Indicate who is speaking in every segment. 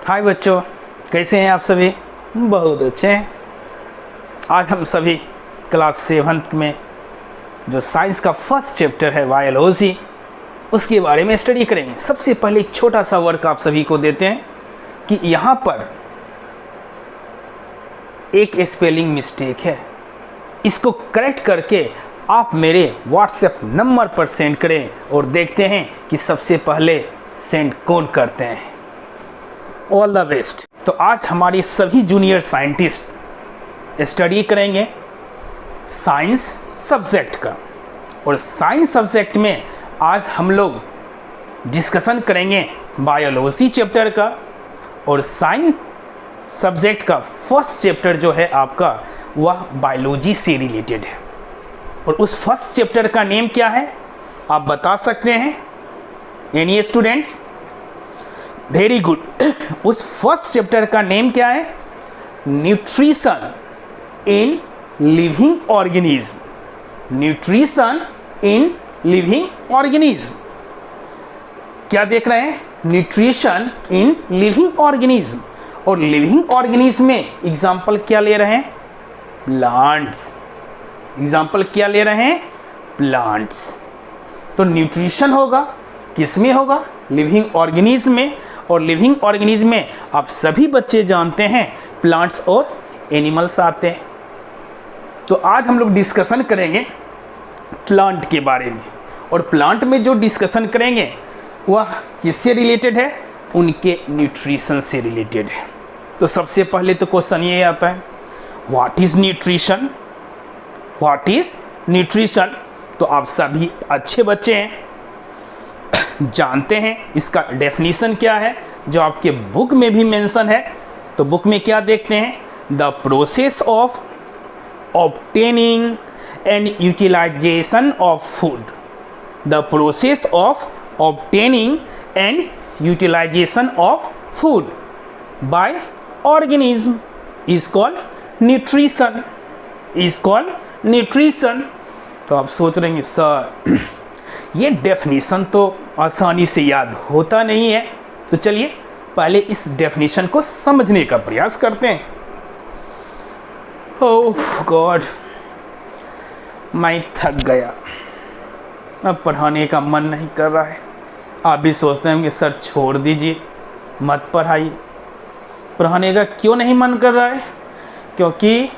Speaker 1: हाय बच्चों, कैसे हैं आप सभी? बहुत अच्छे हैं। आज हम सभी क्लास 7 में जो साइंस का फर्स्ट चैप्टर है बायोलॉजी, उसके बारे में स्टडी करेंगे। सबसे पहले एक छोटा सा वर्क आप सभी को देते हैं कि यहाँ पर एक स्पेलिंग मिस्टेक है, इसको करेक्ट करके आप मेरे व्हाट्सएप नंबर पर सेंड करें और देखते हैं कि सबसे पहले सेंड कौन करते हैं। All the best. तो आज हमारी सभी जूनियर साइंटिस्ट स्टडी करेंगे साइंस सब्जेक्ट का, और साइंस सब्जेक्ट में आज हम लोग डिस्कशन करेंगे बायोलॉजी चैप्टर का। और साइंस सब्जेक्ट का फर्स्ट चैप्टर जो है आपका, वह बायोलॉजी से रिलेटेड है। और उस फर्स्ट चैप्टर का नेम क्या है, आप बता सकते हैं? Any students? Very good. उस फर्स्ट चैप्टर का नेम क्या है? Nutrition in living organism. Nutrition in living organism. क्या देख रहे हैं? Nutrition in living organism. और लिविंग ऑर्गेनिज्म में एग्जाम्पल क्या ले रहे हैं? प्लांट्स। एग्जाम्पल क्या ले रहे हैं? प्लांट्स। तो न्यूट्रिशन होगा किस में होगा? लिविंग ऑर्गेनिज्म में। और लिविंग ऑर्गेनिज्म में आप सभी बच्चे जानते हैं प्लांट्स और एनिमल्स आते हैं। तो आज हम लोग डिस्कशन करेंगे प्लांट के बारे में। और प्लांट में जो डिस्कशन करेंगे वह किससे रिलेटेड है? उनके न्यूट्रिशन से रिलेटेड है। तो सबसे पहले तो क्वेश्चन ये आता है, what is nutrition? What is nutrition? तो आप सभी अच्छे बच्चे हैं, जानते हैं इसका डेफिनेशन क्या है, जो आपके बुक में भी मेंशन है। तो बुक में क्या देखते हैं? The process of obtaining and utilization of food. The process of obtaining and utilization of food by organism is called nutrition. Is called nutrition. तो आप सोच रहे हैं सर ये डेफिनेशन तो आसानी से याद होता नहीं है। तो चलिए पहले इस डेफिनेशन को समझने का प्रयास करते हैं। ओह गॉड, मैं थक गया, अब पढ़ाने का मन नहीं कर रहा है। आप भी सोचते हैं कि सर छोड़ दीजिए, मत पढ़ाइए। पढ़ाने का क्यों नहीं मन कर रहा है? क्योंकि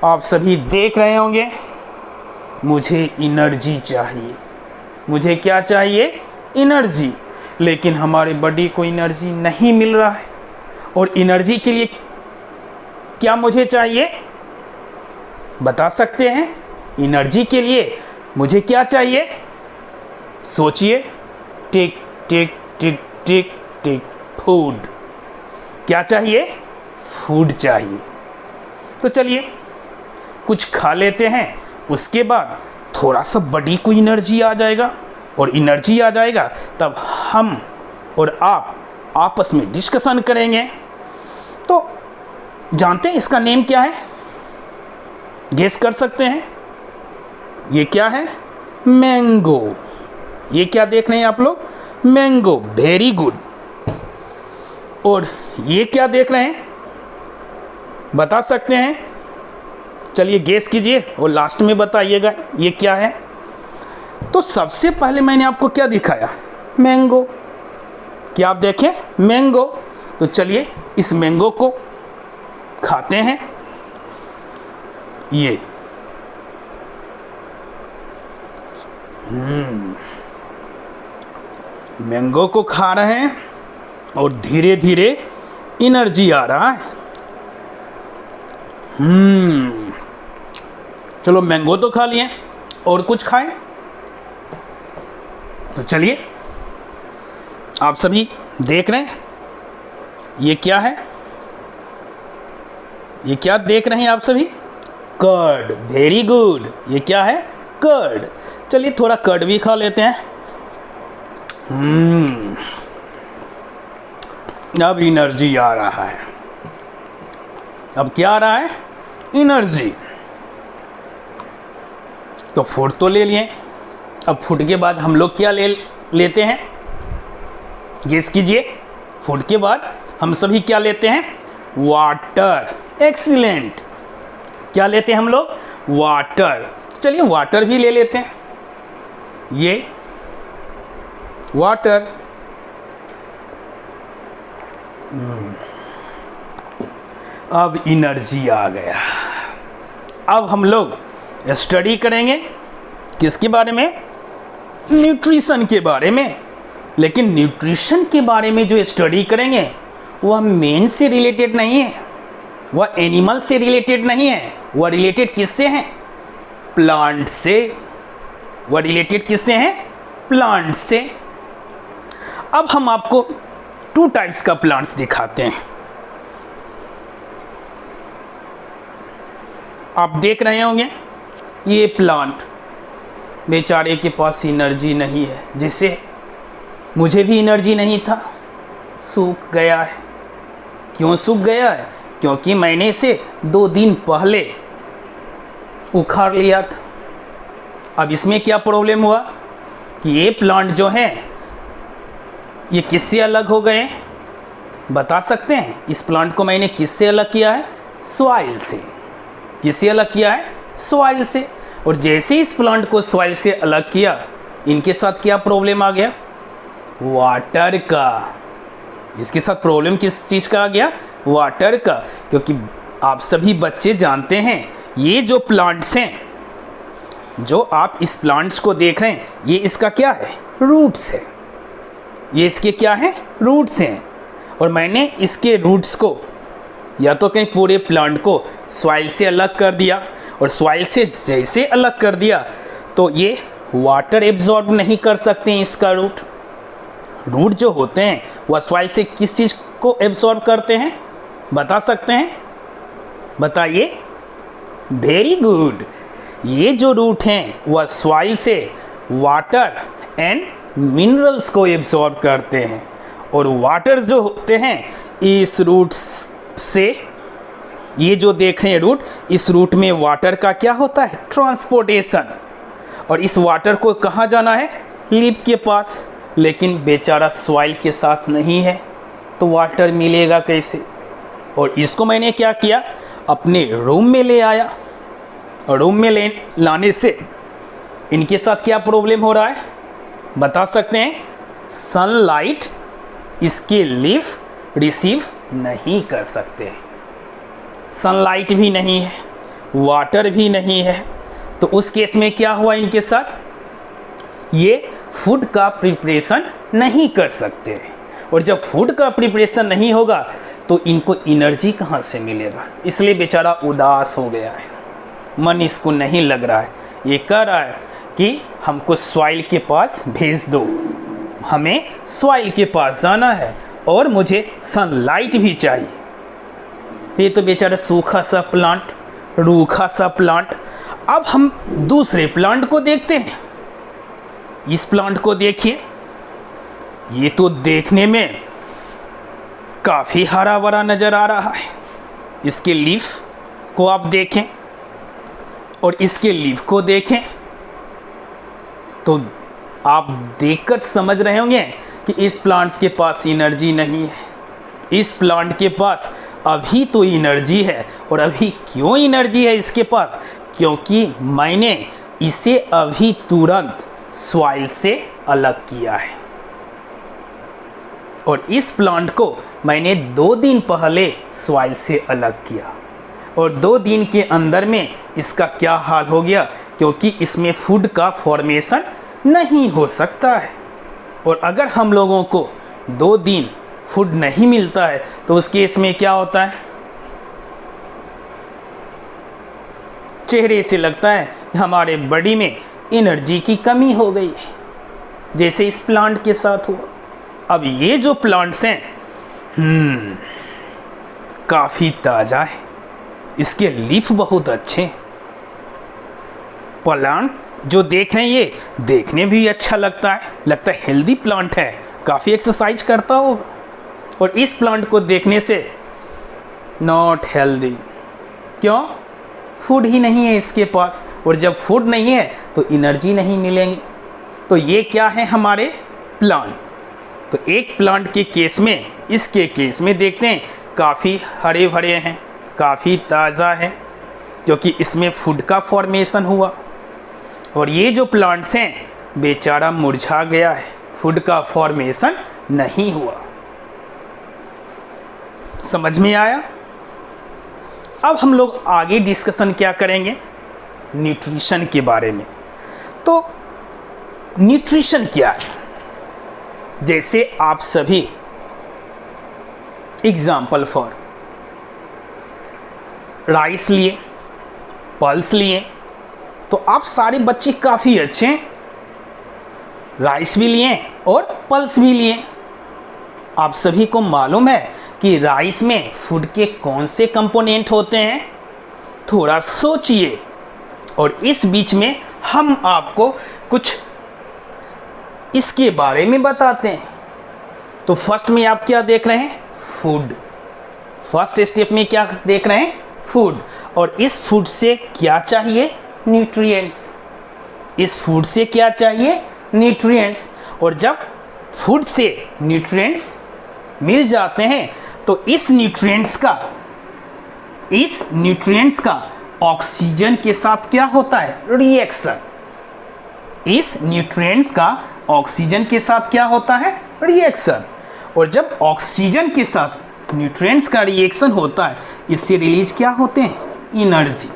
Speaker 1: आप सभी देख रहे होंगे मुझे एनर्जी चाहिए। मुझे क्या चाहिए? एनर्जी। लेकिन हमारे बॉडी को एनर्जी नहीं मिल रहा है। और एनर्जी के लिए क्या मुझे चाहिए, बता सकते हैं? एनर्जी के लिए मुझे क्या चाहिए? सोचिए। टिक टिक टिक टिक टिक, फूड। क्या चाहिए? फूड चाहिए। तो चलिए कुछ खा लेते हैं, उसके बाद थोड़ा सा बॉडी को एनर्जी आ जाएगा। और एनर्जी आ जाएगा तब हम और आप आपस में डिस्कशन करेंगे। तो जानते हैं इसका नेम क्या है? गेस कर सकते हैं? ये क्या है? मैंगो। ये क्या देख रहे हैं आप लोग? मैंगो। Very good. और ये क्या देख रहे हैं, बता सकते हैं? चलिए गेस कीजिए और लास्ट में बताइएगा ये क्या है। तो सबसे पहले मैंने आपको क्या दिखाया? मैंगो। क्या आप देखें? मैंगो। तो चलिए इस मैंगो को खाते हैं। ये मैंगो को खा रहे हैं और धीरे धीरे एनर्जी आ रहा है। चलो मैंगो तो खा लिए, और कुछ खाएं? तो चलिए आप सभी देख रहे हैं ये क्या है? ये क्या देख रहे हैं आप सभी? कर्ड। Very good. ये क्या है? कर्ड। चलिए थोड़ा कर्ड भी खा लेते हैं। अब एनर्जी आ रहा है। अब क्या आ रहा है? एनर्जी। तो फूड तो ले लिए। अब फूड के बाद हम लोग क्या लेते हैं? गेस कीजिए। फूड के बाद हम सभी क्या लेते हैं? वाटर। एक्सीलेंट। क्या लेते हैं हम लोग? वाटर। चलिए वाटर भी ले लेते हैं। ये वाटर। अब एनर्जी आ गया। अब हम लोग स्टडी करेंगे किसके बारे में? न्यूट्रिशन के बारे में। लेकिन न्यूट्रिशन के बारे में जो स्टडी करेंगे वह मेन से रिलेटेड नहीं है, वह एनिमल से रिलेटेड नहीं है, वह रिलेटेड किससे है? प्लांट से। वह रिलेटेड किससे है? प्लांट से। अब हम आपको 2 टाइप्स का प्लांट्स दिखाते हैं। आप देख रहे होंगे ये प्लांट बेचारे के पास एनर्जी नहीं है, जिससे मुझे भी एनर्जी नहीं था, सूख गया है। क्यों सूख गया है? क्योंकि मैंने इसे 2 दिन पहले उखाड़ लिया था। अब इसमें क्या प्रॉब्लम हुआ कि ये प्लांट जो है ये किससे अलग हो गए? बता सकते हैं? इस प्लांट को मैंने किससे अलग किया है? सॉइल से। किससे अलग किया है? सॉइल से। और जैसे इस प्लांट को सॉइल से अलग किया, इनके साथ क्या प्रॉब्लम आ गया? वाटर का। इसके साथ प्रॉब्लम किस चीज़ का आ गया? वाटर का। क्योंकि आप सभी बच्चे जानते हैं ये जो प्लांट्स हैं, जो आप इस प्लांट्स को देख रहे हैं, ये इसका क्या है? रूट्स है। ये इसके क्या है? रूट्स हैं। और मैंने इसके रूट्स को या तो कहीं पूरे प्लांट को सॉइल से अलग कर दिया, और सॉइल से जैसे अलग कर दिया तो ये वाटर एब्जॉर्ब नहीं कर सकते हैं। इसका रूट जो होते हैं वह सॉइल से किस चीज़ को एब्जॉर्ब करते हैं? बता सकते हैं? बताइए। Very good. ये जो रूट हैं वह सॉइल से वाटर एंड मिनरल्स को एब्जॉर्ब करते हैं। और वाटर जो होते हैं इस रूट से, ये जो देख रहे हैं रूट, इस रूट में वाटर का क्या होता है? ट्रांसपोर्टेशन। और इस वाटर को कहाँ जाना है? लीफ के पास। लेकिन बेचारा सॉइल के साथ नहीं है, तो वाटर मिलेगा कैसे? और इसको मैंने क्या किया? अपने रूम में ले आया। और रूम में लाने से इनके साथ क्या प्रॉब्लम हो रहा है? बता सकते हैं? सनलाइट इसके लीफ रिसीव नहीं कर सकते। सनलाइट भी नहीं है, वाटर भी नहीं है, तो उस केस में क्या हुआ इनके साथ? ये फूड का प्रिपरेशन नहीं कर सकते। और जब फूड का प्रिपरेशन नहीं होगा तो इनको एनर्जी कहाँ से मिलेगा? इसलिए बेचारा उदास हो गया है, मन इसको नहीं लग रहा है। ये कह रहा है कि हमको सॉइल के पास भेज दो, हमें सॉइल के पास जाना है और मुझे सनलाइट भी चाहिए। ये तो बेचारा सूखा सा प्लांट, रूखा सा प्लांट। अब हम दूसरे प्लांट को देखते हैं। इस प्लांट को देखिए, ये तो देखने में काफ़ी हरा भरा नज़र आ रहा है। इसके लीफ को आप देखें और इसके लीफ को देखें तो आप देखकर समझ रहे होंगे कि इस प्लांट्स के पास एनर्जी नहीं है। इस प्लांट के पास अभी तो एनर्जी है। और अभी क्यों एनर्जी है इसके पास? क्योंकि मैंने इसे अभी तुरंत सॉइल से अलग किया है। और इस प्लांट को मैंने 2 दिन पहले सॉइल से अलग किया। और 2 दिन के अंदर में इसका क्या हाल हो गया? क्योंकि इसमें फूड का फॉर्मेशन नहीं हो सकता है। और अगर हम लोगों को 2 दिन फूड नहीं मिलता है तो उस केस में क्या होता है? चेहरे से लगता है कि हमारे बॉडी में एनर्जी की कमी हो गई है, जैसे इस प्लांट के साथ हुआ। अब ये जो प्लांट्स हैं काफ़ी ताज़ा है, इसके लीफ बहुत अच्छे। प्लांट जो देख रहे हैं ये देखने भी अच्छा लगता है हेल्दी प्लांट है, काफ़ी एक्सरसाइज करता होगा। और इस प्लांट को देखने से नॉट हेल्दी। क्यों? फूड ही नहीं है इसके पास। और जब फूड नहीं है तो एनर्जी नहीं मिलेंगी। तो ये क्या है? हमारे प्लांट। तो एक प्लांट के केस में, इसके केस में देखते हैं काफ़ी हरे भरे हैं, काफ़ी ताज़ा है, क्योंकि इसमें फूड का फॉर्मेशन हुआ। और ये जो प्लांट्स हैं बेचारा मुरझा गया है, फूड का फॉर्मेशन नहीं हुआ। समझ में आया? अब हम लोग आगे डिस्कशन क्या करेंगे? न्यूट्रिशन के बारे में। तो न्यूट्रिशन क्या है? जैसे आप सभी एग्जाम्पल फॉर राइस लिए, पल्स लिए, तो आप सारे बच्चे काफ़ी अच्छे हैं, राइस भी लिए और पल्स भी लिए। आप सभी को मालूम है कि राइस में फूड के कौन से कंपोनेंट होते हैं? थोड़ा सोचिए, और इस बीच में हम आपको कुछ इसके बारे में बताते हैं। तो फर्स्ट में आप क्या देख रहे हैं? फूड। फर्स्ट स्टेप में क्या देख रहे हैं? फूड। और इस फूड से क्या चाहिए? न्यूट्रिएंट्स। इस फूड से क्या चाहिए? न्यूट्रिएंट्स। और जब फूड से न्यूट्रिएंट्स मिल जाते हैं तो इस न्यूट्रिएंट्स का ऑक्सीजन के साथ क्या होता है? रिएक्शन। इस न्यूट्रिएंट्स का ऑक्सीजन के साथ क्या होता है? रिएक्शन। और जब ऑक्सीजन के साथ न्यूट्रिएंट्स का रिएक्शन होता है, इससे रिलीज क्या होते हैं? एनर्जी।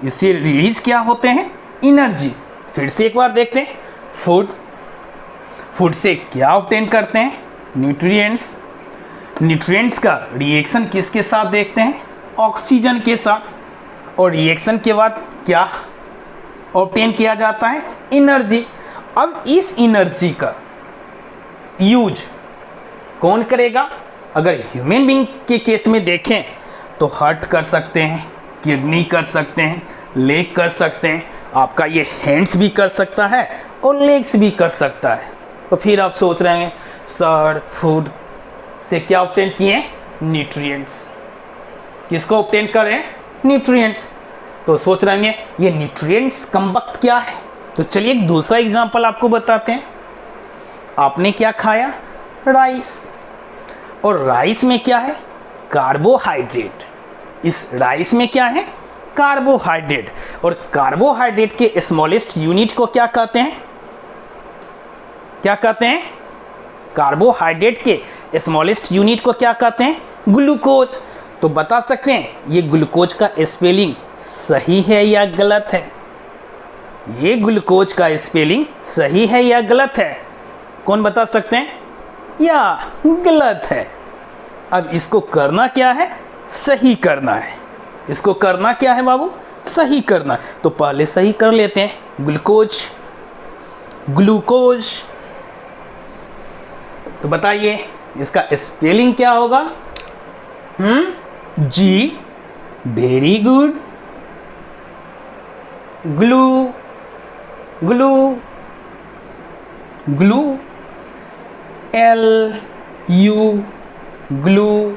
Speaker 1: इससे रिलीज क्या होते हैं? एनर्जी। फिर से एक बार देखते हैं। फूड से क्या ऑब्टेन करते हैं? न्यूट्रिएंट्स। न्यूट्रिएंट्स का रिएक्शन किसके साथ देखते हैं? ऑक्सीजन के साथ। और रिएक्शन के बाद क्या ऑब्टेन किया जाता है? एनर्जी। अब इस एनर्जी का यूज कौन करेगा? अगर ह्यूमन बीइंग के केस में देखें तो हार्ट कर सकते हैं, किडनी कर सकते हैं, लेग कर सकते हैं, आपका ये हैंड्स भी कर सकता है और लेग्स भी कर सकता है। तो फिर आप सोच रहे हैं सर फूड से क्या ऑब्टेन किए? न्यूट्रिएंट्स। किसको ऑब्टेन करें? न्यूट्रिएंट्स। तो सोच रहे हैं ये न्यूट्रिएंट्स कम वक्त क्या है? तो चलिए एक दूसरा एग्जांपल आपको बताते हैं। आपने क्या खाया? राइस। और राइस में क्या है? कार्बोहाइड्रेट। इस राइस में क्या है? कार्बोहाइड्रेट। और कार्बोहाइड्रेट के स्मॉलेस्ट यूनिट को क्या कहते हैं? क्या कहते हैं? कार्बोहाइड्रेट के स्मॉलेस्ट यूनिट को क्या कहते हैं? ग्लूकोज। तो बता सकते हैं ये ग्लूकोज का स्पेलिंग सही है या गलत है? ये ग्लूकोज का स्पेलिंग सही है या गलत है? कौन बता सकते हैं? या गलत है। अब इसको करना क्या है? सही करना है। इसको करना क्या है बाबू? सही करना। तो पहले सही कर लेते हैं। ग्लूकोज। तो बताइए इसका स्पेलिंग क्या होगा? जी, very good. Glue l u glue.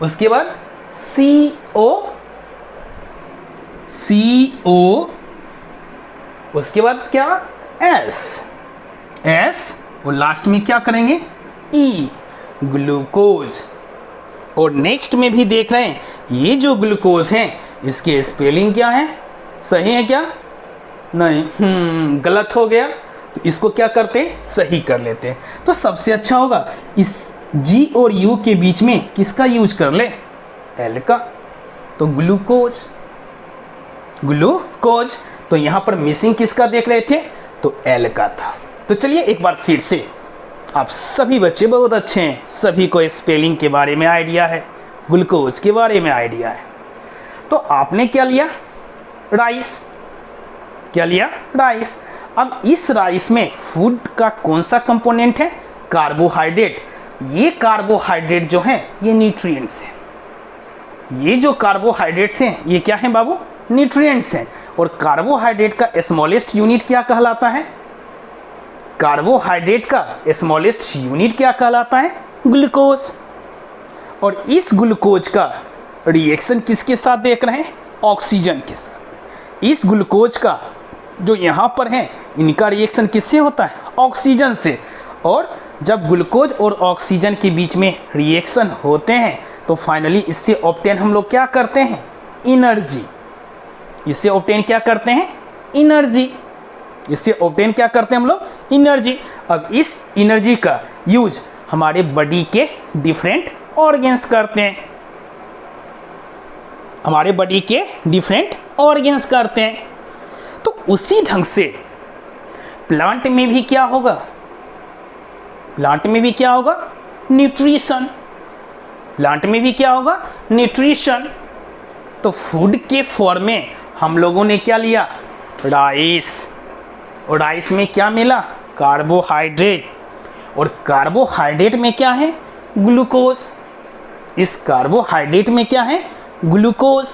Speaker 1: उसके बाद CO। उसके बाद क्या? एस। और लास्ट में क्या करेंगे? ई, ग्लूकोज। और नेक्स्ट में भी देख रहे हैं ये जो ग्लूकोज हैं इसके स्पेलिंग क्या है? सही है क्या? नहीं, गलत हो गया। तो इसको क्या करते हैं? सही कर लेते हैं। तो सबसे अच्छा होगा इस जी और यू के बीच में किसका यूज कर ले? एल का। तो ग्लूकोज। तो यहाँ पर मिसिंग किसका देख रहे थे? तो एल का था। तो चलिए एक बार फिर से, आप सभी बच्चे बहुत अच्छे हैं, सभी को स्पेलिंग के बारे में आइडिया है, ग्लूकोज के बारे में आइडिया है। तो आपने क्या लिया? राइस। क्या लिया? राइस। अब इस राइस में फूड का कौन सा कंपोनेंट है? कार्बोहाइड्रेट। ये कार्बोहाइड्रेट जो है ये न्यूट्रिएंट्स हैं। ये जो कार्बोहाइड्रेट्स हैं ये क्या हैं बाबू? न्यूट्रिएंट्स हैं। और कार्बोहाइड्रेट का स्मॉलेस्ट यूनिट क्या कहलाता है? कार्बोहाइड्रेट का स्मॉलेस्ट यूनिट क्या कहलाता है? ग्लूकोज। और इस ग्लूकोज का रिएक्शन किसके साथ देख रहे हैं? ऑक्सीजन के साथ। इस ग्लूकोज का जो यहाँ पर है इनका रिएक्शन किससे होता है? ऑक्सीजन से। और जब ग्लूकोज और ऑक्सीजन के बीच में रिएक्शन होते हैं तो फाइनली इससे ऑब्टेन हम लोग क्या करते हैं, एनर्जी। इससे ऑब्टेन क्या करते हैं, एनर्जी। इससे ऑब्टेन क्या करते हैं हम लोग, एनर्जी। अब इस एनर्जी का यूज हमारे बॉडी के डिफरेंट ऑर्गन्स करते हैं, हमारे बॉडी के डिफरेंट ऑर्गन्स करते हैं। तो उसी ढंग से प्लांट में भी क्या होगा, प्लांट में भी क्या होगा, न्यूट्रिशन। प्लांट में भी क्या होगा, न्यूट्रिशन। तो फूड के फॉर्म में हम लोगों ने क्या लिया, राइस। और राइस में क्या मिला, कार्बोहाइड्रेट। और कार्बोहाइड्रेट में क्या है, ग्लूकोज। इस कार्बोहाइड्रेट में क्या है, ग्लूकोज।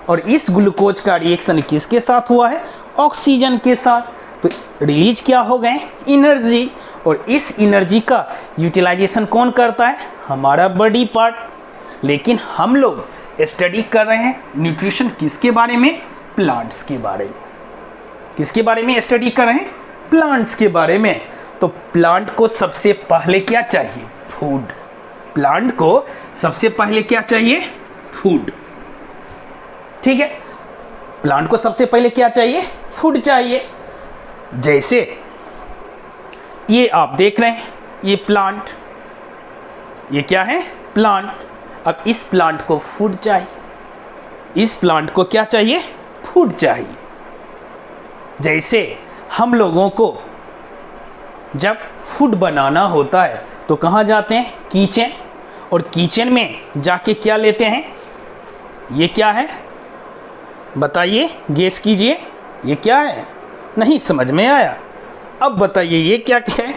Speaker 1: और इस ग्लूकोज का रिएक्शन किसके साथ हुआ है, ऑक्सीजन के साथ। तो रिलीज क्या हो गए, एनर्जी। और इस एनर्जी का यूटिलाइजेशन कौन करता है, हमारा बॉडी पार्ट। लेकिन हम लोग स्टडी कर रहे हैं न्यूट्रिशन किसके बारे में, प्लांट्स के बारे में। किसके बारे में स्टडी कर रहे हैं, प्लांट्स के बारे में। तो प्लांट को सबसे पहले क्या चाहिए, फूड। प्लांट को सबसे पहले क्या चाहिए, फूड। ठीक है, प्लांट को सबसे पहले क्या चाहिए, फूड चाहिए। जैसे ये आप देख रहे हैं, ये प्लांट, ये क्या है, प्लांट। अब इस प्लांट को फूड चाहिए, इस प्लांट को क्या चाहिए, फूड चाहिए। जैसे हम लोगों को जब फूड बनाना होता है तो कहाँ जाते हैं, किचन। और किचन में जाके क्या लेते हैं, ये क्या है बताइए, गेस कीजिए, ये क्या है, नहीं समझ में आया। अब बताइए ये क्या क्या है,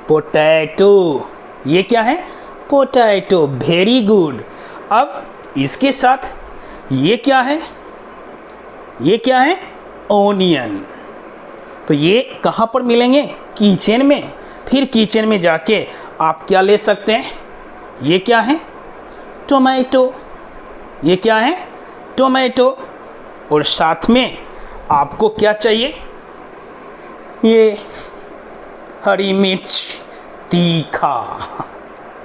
Speaker 1: पोटैटो। ये क्या है, पोटैटो, वेरी गुड। अब इसके साथ ये क्या है, ये क्या है, ओनियन। तो ये कहाँ पर मिलेंगे, किचन में। फिर किचन में जाके आप क्या ले सकते हैं, ये क्या है, टोमेटो। ये क्या है, टोमेटो। और साथ में आपको क्या चाहिए, ये हरी मिर्च, तीखा।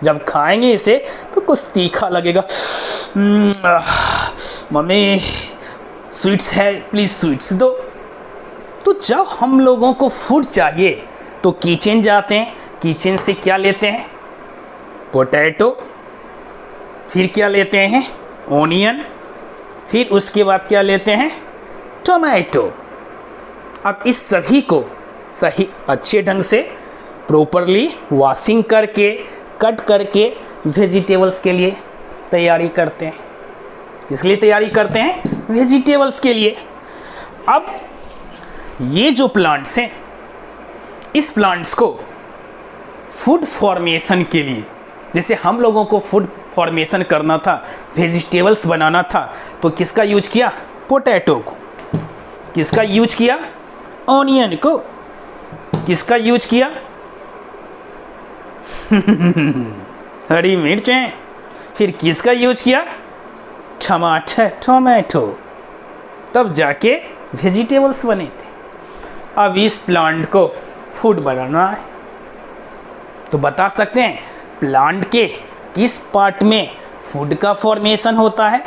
Speaker 1: जब खाएंगे इसे तो कुछ तीखा लगेगा। मम्मी स्वीट्स है, प्लीज़ स्वीट्स दो। तो जब हम लोगों को फूड चाहिए तो किचन जाते हैं, किचन से क्या लेते हैं, पोटैटो। फिर क्या लेते हैं, ओनियन। फिर उसके बाद क्या लेते हैं, टोमेटो। अब इस सभी को सही अच्छे ढंग से प्रॉपरली वॉशिंग करके, कट करके वेजिटेबल्स के लिए तैयारी करते हैं। किसके लिए तैयारी करते हैं, वेजिटेबल्स के लिए। अब ये जो प्लांट्स हैं, इस प्लांट्स को फूड फॉर्मेशन के लिए, जैसे हम लोगों को फूड फॉर्मेशन करना था, वेजिटेबल्स बनाना था, तो किसका यूज किया, पोटैटो को। किसका यूज किया, ऑनियन को। किसका यूज किया हरी मिर्च है। फिर किसका यूज किया, टमाटर, टोमेटो। तब जाके वेजिटेबल्स बने थे। अब इस प्लांट को फूड बनाना है तो बता सकते हैं प्लांट के किस पार्ट में फूड का फॉर्मेशन होता है,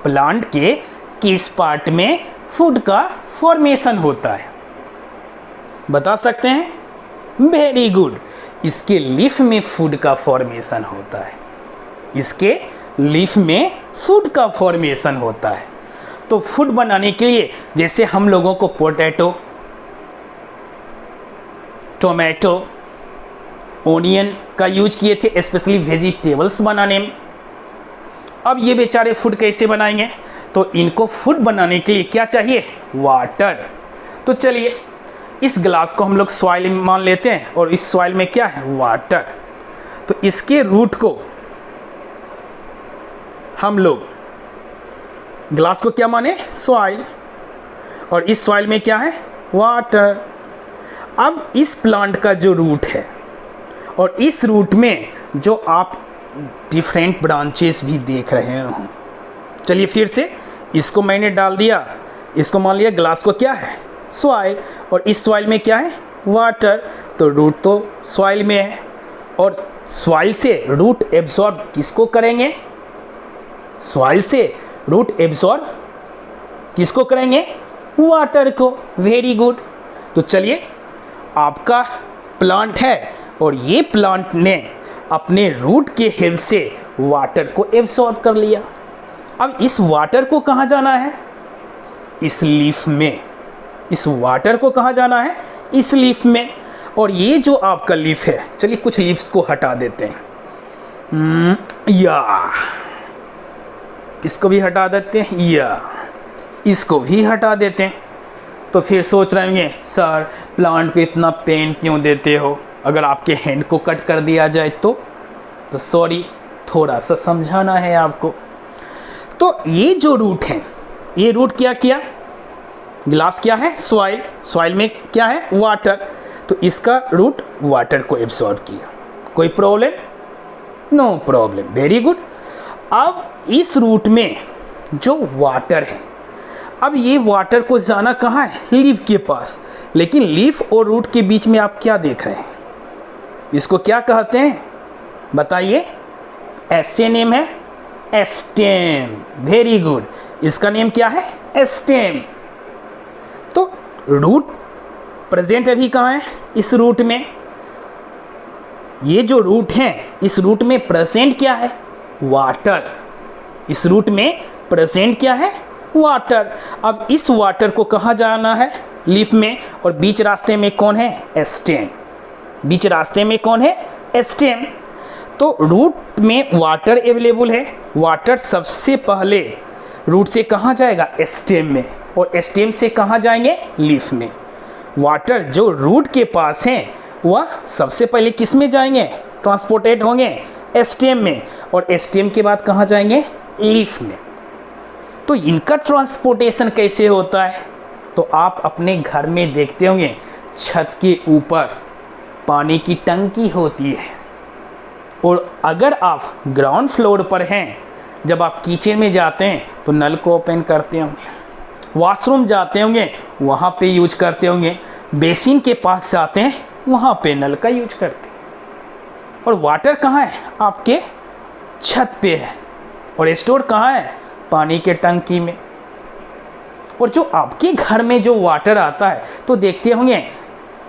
Speaker 1: प्लांट के किस पार्ट में फूड का फॉर्मेशन होता है, बता सकते हैं, वेरी गुड। इसके लीफ में फूड का फॉर्मेशन होता है, इसके लीफ में फूड का फॉर्मेशन होता है। तो फूड बनाने के लिए जैसे हम लोगों को पोटैटो, टोमेटो, ओनियन का यूज किए थे स्पेशली वेजिटेबल्स बनाने में। अब ये बेचारे फूड कैसे बनाएंगे, तो इनको फूड बनाने के लिए क्या चाहिए, वाटर। तो चलिए इस ग्लास को हम लोग सॉइल मान लेते हैं और इस सॉइल में क्या है, वाटर। तो इसके रूट को हम लोग ग्लास को क्या माने, सॉइल, और इस सॉइल में क्या है, वाटर। अब इस प्लांट का जो रूट है और इस रूट में जो आप डिफरेंट ब्रांचेस भी देख रहे हो, चलिए फिर से इसको मैंने डाल दिया, इसको मान लिया ग्लास को क्या है, सॉइल, और इस सॉइल में क्या है, वाटर। तो रूट तो सॉइल में है और सॉइल से रूट एब्जॉर्ब किसको करेंगे? सॉइल से रूट एब्जॉर्ब किसको करेंगे? वाटर को। Very good. तो चलिए, आपका प्लांट है और ये प्लांट ने अपने रूट के हेल्प से वाटर को एब्सॉर्ब कर लिया। अब इस वाटर को कहाँ जाना है? इस लीफ में। इस वाटर को कहाँ जाना है? इस लीफ में। और ये जो आपका लीफ है, चलिए कुछ लीव्स को हटा देते हैं। इसको भी हटा देते हैं, या इसको भी हटा देते हैं। तो फिर सोच रहे होंगे, सर प्लांट को इतना पेन क्यों देते हो? अगर आपके हैंड को कट कर दिया जाए तो सॉरी, थोड़ा सा समझाना है आपको। तो ये जो रूट है, ये रूट क्या किया? ग्लास क्या है? सॉइल। सॉइल में क्या है? वाटर। तो इसका रूट वाटर को एब्सॉर्ब किया। कोई problem? No problem. Very good. अब इस रूट में जो वाटर है, अब ये वाटर को जाना कहाँ है? लीफ के पास। लेकिन लीफ और रूट के बीच में आप क्या देख रहे हैं? इसको क्या कहते हैं? बताइए। ऐसे नेम है एस्टेम। Very good. इसका नेम क्या है? एस्टेम। तो रूट प्रेजेंट अभी कहाँ है? इस रूट में। ये जो रूट है, इस रूट में प्रेजेंट क्या है? वाटर। इस रूट में प्रेजेंट क्या है? वाटर। अब इस वाटर को कहाँ जाना है? लीफ में। और बीच रास्ते में कौन है? स्टेम। बीच रास्ते में कौन है? स्टेम। तो रूट में वाटर अवेलेबल है। वाटर सबसे पहले रूट से कहाँ जाएगा? स्टेम में। और स्टेम से कहाँ जाएंगे? लीफ में। वाटर जो रूट के पास है वह सबसे पहले किस में जाएंगे? ट्रांसपोर्टेड होंगे स्टेम में। और स्टेम के बाद कहाँ जाएंगे? लीफ में। तो इनका ट्रांसपोर्टेशन कैसे होता है? तो आप अपने घर में देखते होंगे, छत के ऊपर पानी की टंकी होती है। और अगर आप ग्राउंड फ्लोर पर हैं, जब आप किचन में जाते हैं तो नल को ओपन करते होंगे, वॉशरूम जाते होंगे वहाँ पे यूज करते होंगे, बेसिन के पास जाते हैं वहाँ पे नल का यूज करते हैं। और वाटर कहाँ है? आपके छत पे है। और स्टोर कहाँ है? पानी के टंकी में। और जो आपके घर में जो वाटर आता है तो देखते होंगे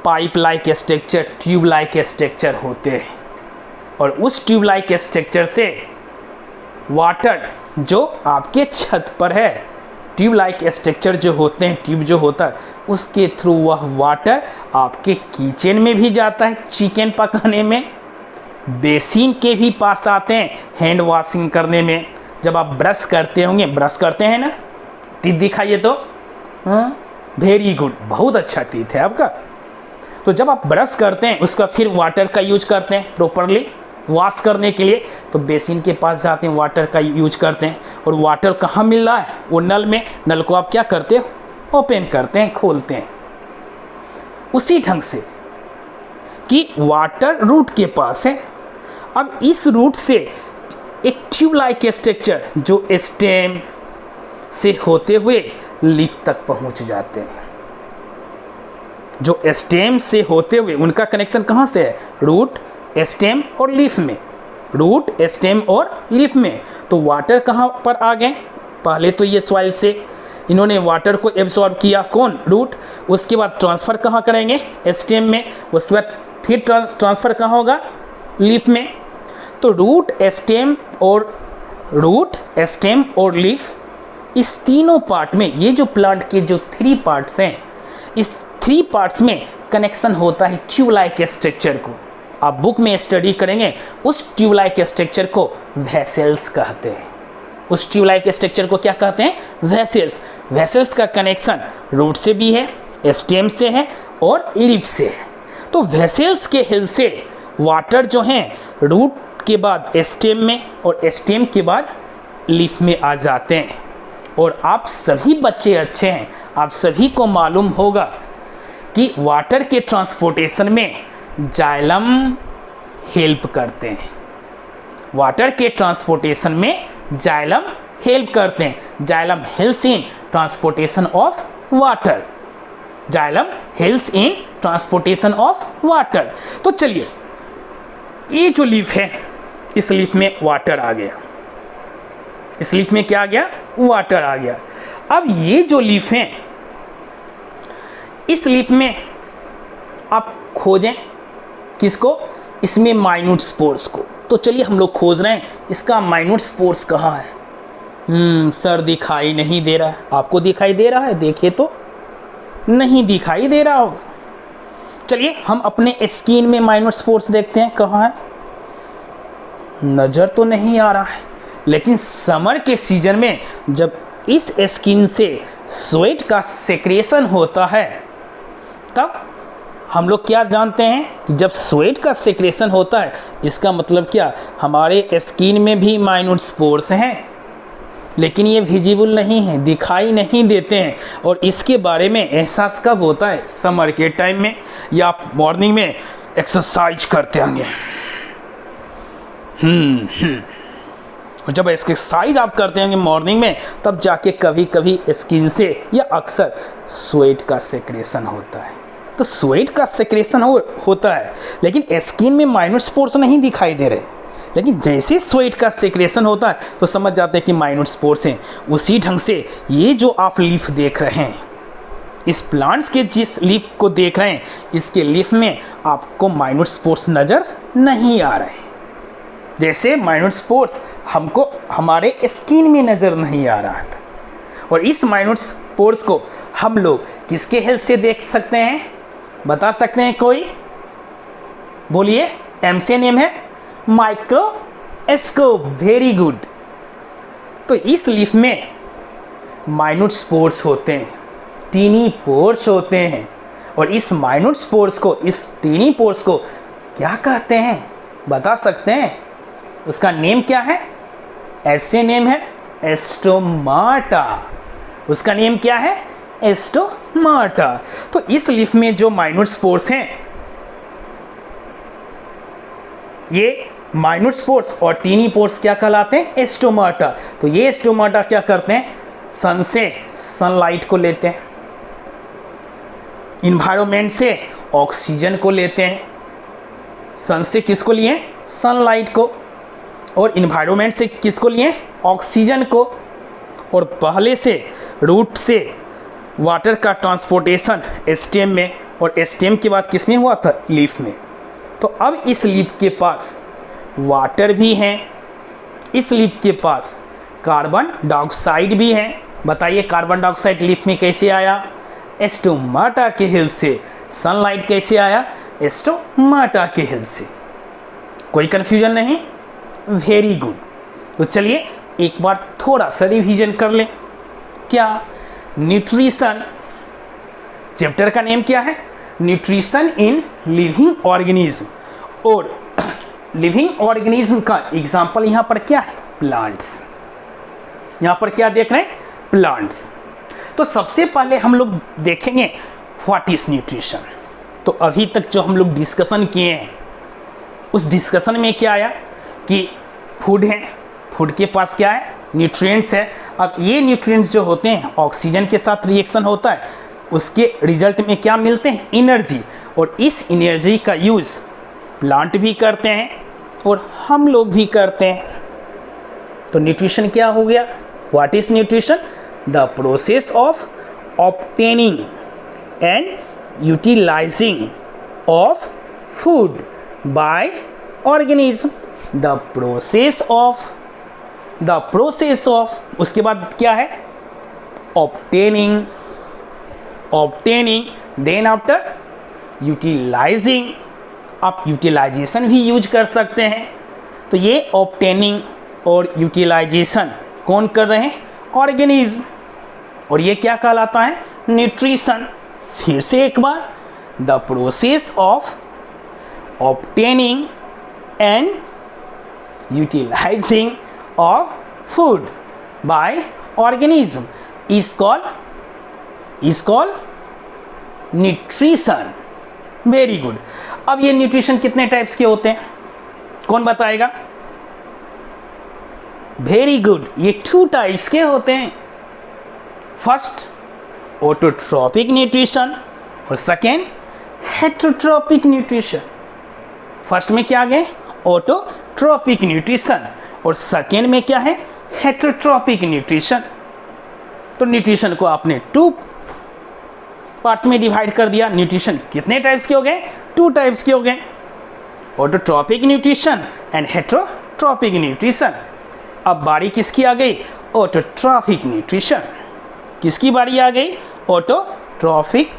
Speaker 1: pipe like structure, tube like structure होते हैं। और उस ट्यूब लाइक स्ट्रक्चर से वाटर जो आपके छत पर है, ट्यूब लाइक स्ट्रक्चर जो होते हैं, ट्यूब जो होता है, उसके थ्रू वह वाटर आपके किचन में भी जाता है चिकन पकाने में, बेसिन के भी पास आते हैं हैंड वॉशिंग करने में। जब आप ब्रश करते होंगे, ब्रश करते हैं ना, टीथ दिखाइए तो। हाँ, वेरी गुड, बहुत अच्छा टीथ है आपका। तो जब आप ब्रश करते हैं उसका फिर वाटर का यूज करते हैं प्रॉपरली वॉश करने के लिए, तो बेसिन के पास जाते हैं, वाटर का यूज करते हैं। और वाटर कहाँ मिल रहा है? वो नल में। नल को आप क्या करते हो? ओपन करते हैं, खोलते हैं। उसी ढंग से कि वाटर रूट के पास है। अब इस रूट से एक ट्यूब लाइक स्ट्रक्चर जो स्टेम से होते हुए लीफ तक पहुंच जाते हैं। जो स्टेम से होते हुए उनका कनेक्शन कहाँ से है? रूट, स्टेम और लीफ में। रूट, स्टेम और लीफ में। तो वाटर कहाँ पर आ गए? पहले तो ये सॉइल से इन्होंने वाटर को एब्सॉर्ब किया, कौन? रूट। उसके बाद ट्रांसफ़र कहाँ करेंगे? स्टेम में। उसके बाद फिर ट्रांसफ़र कहाँ होगा? लीफ में। तो रूट, स्टेम और लीफ, इस तीनों पार्ट में, ये जो प्लांट के जो 3 पार्ट्स हैं, इस 3 पार्ट्स में कनेक्शन होता है ट्यूब लाइक स्ट्रक्चर को। आप बुक में स्टडी करेंगे, उस ट्यूब लाइक स्ट्रक्चर को वेसल्स कहते हैं। उस ट्यूब लाइक स्ट्रक्चर को क्या कहते हैं? वेसल्स। वेसल्स का कनेक्शन रूट से भी है, स्टेम से है और लीफ से है। तो वेसल्स के हेल्प से वाटर जो हैं रूट के बाद स्टेम में और स्टेम के बाद लीफ में आ जाते हैं। और आप सभी बच्चे अच्छे हैं, आप सभी को मालूम होगा कि वाटर के ट्रांसपोर्टेशन में जाइलम हेल्प करते हैं। वाटर के ट्रांसपोर्टेशन में जाइलम हेल्प करते हैं। Xylem helps in transportation of water. Xylem helps in transportation of water. तो चलिए, ये जो लीफ है, इस लीफ में वाटर आ गया, इस लीफ में क्या आ गया, वाटर आ गया। अब ये जो लीफ है, इस लीफ में आप खोजें किसको, इसमें माइन्यूट स्पोर्स को। तो चलिए हम लोग खोज रहे हैं इसका माइन्यूट स्पोर्स कहाँ है। सर दिखाई नहीं दे रहा है, आपको दिखाई दे रहा है? देखिए तो नहीं दिखाई दे रहा होगा। चलिए हम अपने स्किन में माइन्यूट स्पोर्स देखते हैं, कहाँ है? नज़र तो नहीं आ रहा है, लेकिन समर के सीजन में जब इस स्किन से स्वेट का सेक्रेशन होता है, तब हम लोग क्या जानते हैं कि जब स्वेट का सेक्रेशन होता है, इसका मतलब क्या, हमारे स्किन में भी माइन्यूट स्पोर्स हैं, लेकिन ये विजिबल नहीं है, दिखाई नहीं देते हैं। और इसके बारे में एहसास कब होता है? समर के टाइम में, या आप मॉर्निंग में एक्सरसाइज करते होंगे। जब एक्सरसाइज आप करते होंगे मॉर्निंग में, तब जाके कभी कभी स्किन से या अक्सर स्वेट का सेक्रेशन होता है। तो स्वेट का सेक्रेशन होता है, लेकिन स्किन में माइन्यूट स्पोर्स नहीं दिखाई दे रहे। लेकिन जैसे स्वेट का सेक्रेशन होता है तो समझ जाते हैं कि माइन्यूट स्पोर्स हैं। उसी ढंग से ये जो आप लीफ देख रहे हैं, इस प्लांट्स के जिस लीफ को देख रहे हैं, इसके लीफ में आपको माइन्यूट स्पोर्स नज़र नहीं आ रहे हैं। जैसे माइन्यूट स्पोर्स हमको हमारे स्किन में नज़र नहीं आ रहा था। और इस माइन्यूट स्पोर्स को हम लोग किसके हेल्प से देख सकते हैं? बता सकते हैं कोई? बोलिए। एम से नेम है माइक्रोस्कोप। Very good. तो इस लीफ में माइन्यूट स्पोर्स होते हैं, टीनी पोर्स होते हैं। और इस माइन्यूट स्पोर्स को, इस टीनी पोर्स को क्या कहते हैं? बता सकते हैं? उसका नेम क्या है? ऐसे नेम है स्टोमाटा। उसका नेम क्या है? स्टोमाटा। तो इस लीफ में जो माइन्यूट स्पोर्स हैं, ये माइन्यूट स्पोर्स और टीनी पोर्स क्या कहलाते हैं? स्टोमाटा। तो ये स्टोमाटा क्या करते हैं? सन से सनलाइट को लेते हैं, इन्वायरमेंट से ऑक्सीजन को लेते हैं। सन से किसको लिए? सनलाइट को। और इन्वायरमेंट से किसको लिए? ऑक्सीजन को। और पहले से रूट से वाटर का ट्रांसपोर्टेशन स्टेम में, और स्टेम के बाद किस में हुआ था? लीफ में। तो अब इस लीफ के पास वाटर भी हैं, इस लीफ के पास कार्बन डाइऑक्साइड भी है। बताइए कार्बन डाइऑक्साइड लीफ में कैसे आया? स्टोमाटा के हेल्प से। सनलाइट कैसे आया? स्टोमाटा के हेल्प से। कोई कन्फ्यूजन नहीं? Very good. तो चलिए एक बार थोड़ा सा रिवीजन कर लें। क्या? न्यूट्रिशन। चैप्टर का नेम क्या है? Nutrition in living organism. और लिविंग ऑर्गेनिज्म का एग्जाम्पल यहाँ पर क्या है? प्लांट्स। यहाँ पर क्या देख रहे हैं? प्लांट्स। तो सबसे पहले हम लोग देखेंगे व्हाट इज न्यूट्रिशन। तो अभी तक जो हम लोग डिस्कशन किए हैं, उस डिस्कशन में क्या आया कि फूड है, फूड के पास क्या है? न्यूट्रिएंट्स है। अब ये न्यूट्रिएंट्स जो होते हैं ऑक्सीजन के साथ रिएक्शन होता है, उसके रिजल्ट में क्या मिलते हैं? एनर्जी। और इस एनर्जी का यूज़ प्लांट भी करते हैं और हम लोग भी करते हैं। तो न्यूट्रिशन क्या हो गया? What is nutrition? The process of obtaining and utilising of food by organism. The process of, उसके बाद क्या है? Obtaining, then after utilizing. आप यूटिलाइजेशन भी यूज कर सकते हैं। तो ये ऑब्टेनिंग और यूटिलाइजेशन कौन कर रहे हैं? ऑर्गेनिज्म। और ये क्या कहलाता है? न्यूट्रिशन। फिर से एक बार, the process of obtaining and utilising of food by organism is called nutrition. Very good. अब ये न्यूट्रिशन कितने टाइप्स के होते हैं? कौन बताएगा? Very good. ये 2 टाइप्स के होते हैं। फर्स्ट ऑटोट्रॉपिक न्यूट्रिशन और सेकेंड हेटरोट्रॉपिक न्यूट्रिशन। फर्स्ट में क्या आ गया? ऑटोट्रॉपिक न्यूट्रिशन, और सेकेंड में क्या है? Heterotrophic nutrition. तो न्यूट्रिशन को आपने 2 पार्ट्स में डिवाइड कर दिया। न्यूट्रिशन कितने टाइप्स के हो गए? 2 टाइप्स के हो गए, autotrophic nutrition and heterotrophic nutrition. अब बारी किसकी आ गई? Autotrophic nutrition. किसकी बारी आ गई? Autotrophic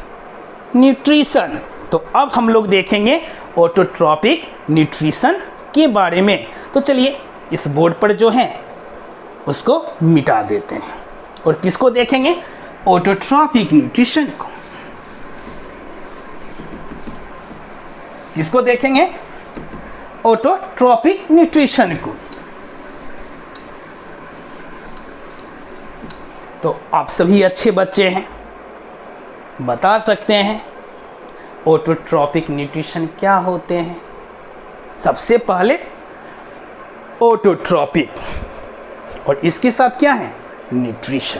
Speaker 1: nutrition. तो अब हम लोग देखेंगे ऑटोट्रॉपिक न्यूट्रिशन के बारे में। तो चलिए इस बोर्ड पर जो है उसको मिटा देते हैं और किसको देखेंगे? ऑटोट्रॉपिक न्यूट्रिशन को। किसको देखेंगे? ऑटोट्रॉपिक न्यूट्रिशन को। तो आप सभी अच्छे बच्चे हैं, बता सकते हैं ऑटोट्रॉपिक न्यूट्रिशन क्या होते हैं? सबसे पहले ऑटोट्रॉपिक, और इसके साथ क्या है? न्यूट्रिशन।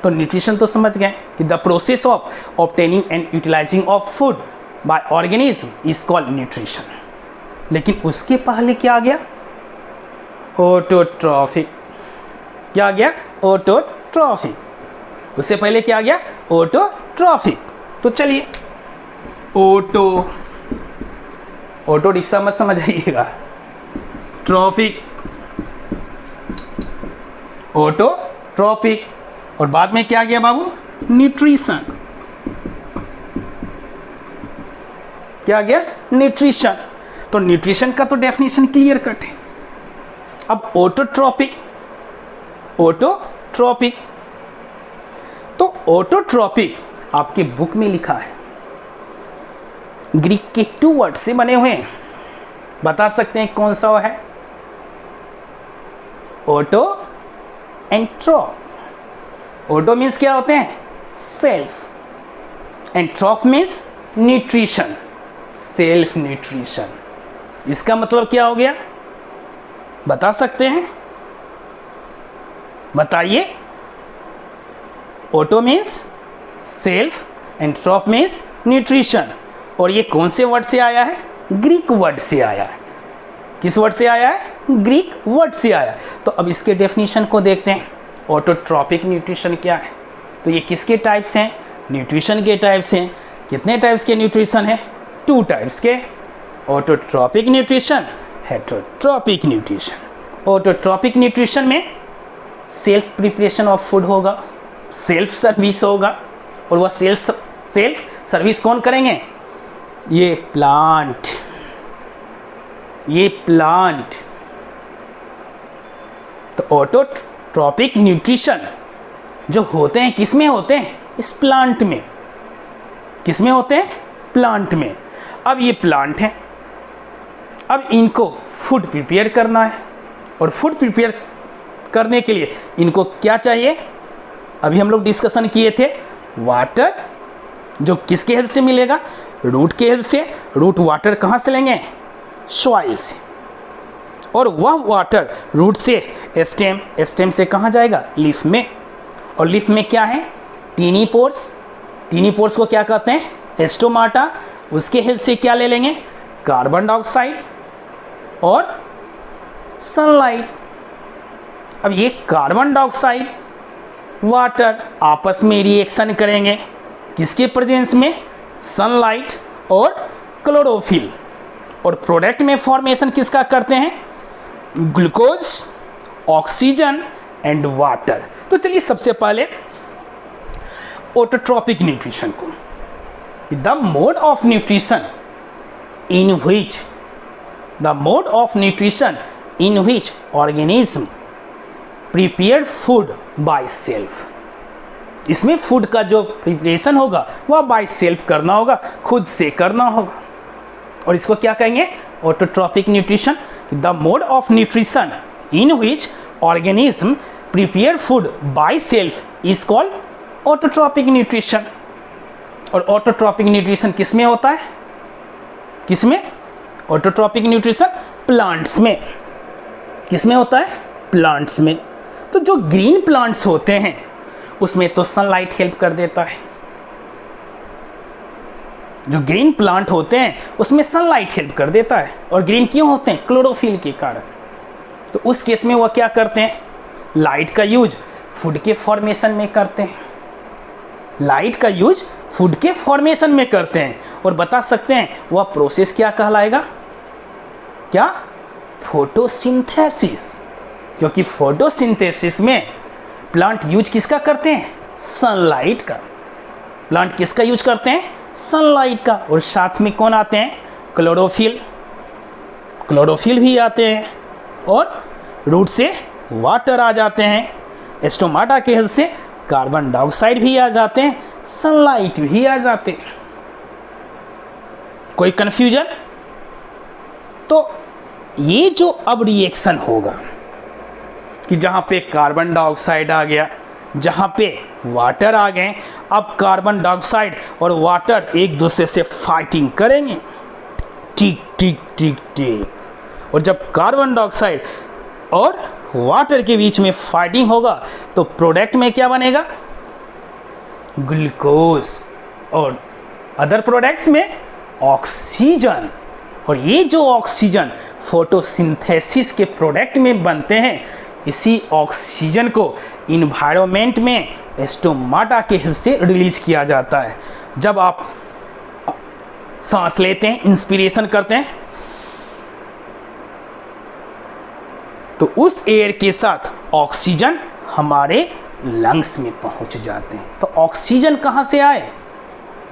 Speaker 1: तो न्यूट्रिशन तो समझ गए कि the process of obtaining and utilising of food by organism is called nutrition. लेकिन उसके पहले क्या आ गया? ऑटोट्रॉपिक। क्या आ गया? ऑटोट्रॉपिक। उससे पहले क्या आ गया? ऑटोट्रॉपिक। तो चलिए ऑटो रिक्शा मत समझ आइएगा, ट्रॉफिक, ऑटोट्रॉपिक, और बाद में क्या आ गया बाबू? न्यूट्रिशन। क्या आ गया? न्यूट्रिशन। तो न्यूट्रिशन का तो डेफिनेशन क्लियर कट है। अब ऑटोट्रॉपिक, तो ऑटोट्रॉपिक आपके बुक में लिखा है, ग्रीक के 2 वर्ड से बने हुए हैं। बता सकते हैं कौन सा है? Auto and troph. Auto means क्या होते हैं? Self, and troph means nutrition, self nutrition. इसका मतलब क्या हो गया? बता सकते हैं? बताइए। Auto means self and troph means nutrition, और ये कौन से वर्ड से आया है? ग्रीक वर्ड से आया है। किस वर्ड से आया है? ग्रीक वर्ड से आया। तो अब इसके डेफिनेशन को देखते हैं। ऑटोट्रॉपिक न्यूट्रिशन क्या है? तो ये किसके टाइप्स हैं? न्यूट्रिशन के टाइप्स हैं। कितने टाइप्स के न्यूट्रिशन है? 2 टाइप्स के, autotrophic nutrition, heterotrophic nutrition. Autotrophic nutrition में सेल्फ प्रिपरेशन ऑफ फूड होगा, सेल्फ सर्विस होगा, और वह सेल्फ सर्विस कौन करेंगे? ये प्लांट। तो ऑटोट्रॉपिक न्यूट्रिशन जो होते हैं किस में होते हैं? इस प्लांट में। किस में होते हैं? प्लांट में। अब ये प्लांट हैं, अब इनको फूड प्रिपेयर करना है, और फूड प्रिपेयर करने के लिए इनको क्या चाहिए? अभी हम लोग डिस्कशन किए थे, वाटर, जो किसके हेल्प से मिलेगा? रूट के हेल्प से। रूट वाटर कहाँ से लेंगे? सॉइल से, और वह वाटर रूट से स्टेम, स्टेम से कहाँ जाएगा? लीफ में, और लीफ में क्या है? Tiny pores. टीनी पोर्स को क्या कहते हैं? स्टोमाटा। उसके हेल्प से क्या ले लेंगे? कार्बन डाइऑक्साइड और सनलाइट। अब ये कार्बन डाइऑक्साइड, वाटर आपस में रिएक्शन करेंगे, किसके प्रेजेंस में? सनलाइट और क्लोरोफिल, और प्रोडक्ट में फॉर्मेशन किसका करते हैं? Glucose, oxygen and water. तो चलिए सबसे पहले ऑटोट्रॉपिक न्यूट्रिशन को, the mode of nutrition in which organism prepare food by self. इसमें फूड का जो प्रिपरेशन होगा वह बाय सेल्फ करना होगा, खुद से करना होगा, और इसको क्या कहेंगे? Autotrophic nutrition. The mode of nutrition in which organism prepare food by self is called autotrophic nutrition. और ऑटोट्रॉपिक न्यूट्रिशन किस में होता है? किस में? ऑटोट्रॉपिक न्यूट्रिशन प्लांट्स में। किस में होता है? प्लांट्स में। तो जो ग्रीन प्लांट्स होते हैं उसमें तो सनलाइट हेल्प कर देता है, जो ग्रीन प्लांट होते हैं उसमें सनलाइट हेल्प कर देता है। और ग्रीन क्यों होते हैं? क्लोरोफिल के कारण। तो उस केस में वह क्या करते हैं? लाइट का यूज फूड के फॉर्मेशन में करते हैं। लाइट का यूज फूड के फॉर्मेशन में करते हैं। और बता सकते हैं वह प्रोसेस क्या कहलाएगा? क्या? फोटोसिंथेसिस। क्योंकि फोटोसिंथेसिस में प्लांट यूज किसका करते हैं? सनलाइट का। प्लांट किसका यूज करते हैं? सनलाइट का। और साथ में कौन आते हैं? क्लोरोफिल। क्लोरोफिल भी आते हैं। और रूट से वाटर आ जाते हैं। स्टोमाटा के हेल्प से कार्बन डाइऑक्साइड भी आ जाते हैं, सनलाइट भी आ जाते हैं। कोई कंफ्यूजन? तो ये जो अब रिएक्शन होगा कि जहाँ पे कार्बन डाइऑक्साइड आ गया, जहाँ पे वाटर आ गए, अब कार्बन डाइऑक्साइड और वाटर एक दूसरे से फाइटिंग करेंगे। टिक टिक टिक टिक। और जब कार्बन डाइऑक्साइड और वाटर के बीच में फाइटिंग होगा तो प्रोडक्ट में क्या बनेगा? ग्लूकोज। और अदर प्रोडक्ट्स में ऑक्सीजन। और ये जो ऑक्सीजन फोटोसिंथेसिस के प्रोडक्ट में बनते हैं, इसी ऑक्सीजन को इन्वायरमेंट में स्टोमाटा के हेल्प से रिलीज किया जाता है। जब आप सांस लेते हैं, इंस्पिरेशन करते हैं, तो उस एयर के साथ ऑक्सीजन हमारे लंग्स में पहुंच जाते हैं। तो ऑक्सीजन कहाँ से आए?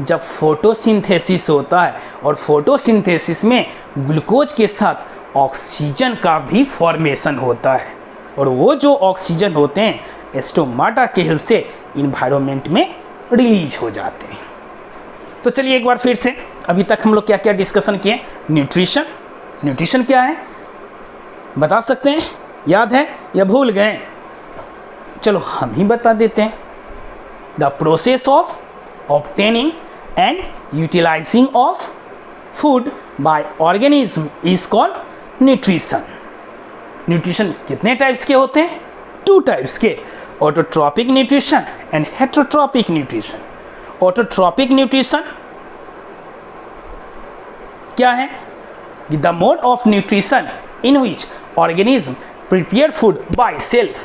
Speaker 1: जब फोटोसिंथेसिस होता है और फोटोसिंथेसिस में ग्लूकोज के साथ ऑक्सीजन का भी फॉर्मेशन होता है। और वो जो ऑक्सीजन होते हैं स्टोमाटा के हेल्प से इन्वायरमेंट में रिलीज हो जाते हैं। तो चलिए एक बार फिर से, अभी तक हम लोग क्या क्या डिस्कशन किए? न्यूट्रिशन। न्यूट्रिशन क्या है बता सकते हैं? याद है या भूल गए? चलो हम ही बता देते हैं। The process of obtaining and utilising of food by organism is called nutrition. Nutrition कितने टाइप्स के होते हैं? 2 टाइप्स के, autotrophic nutrition and heterotrophic nutrition. Autotrophic nutrition क्या है? The mode of nutrition in which organism prepare food by self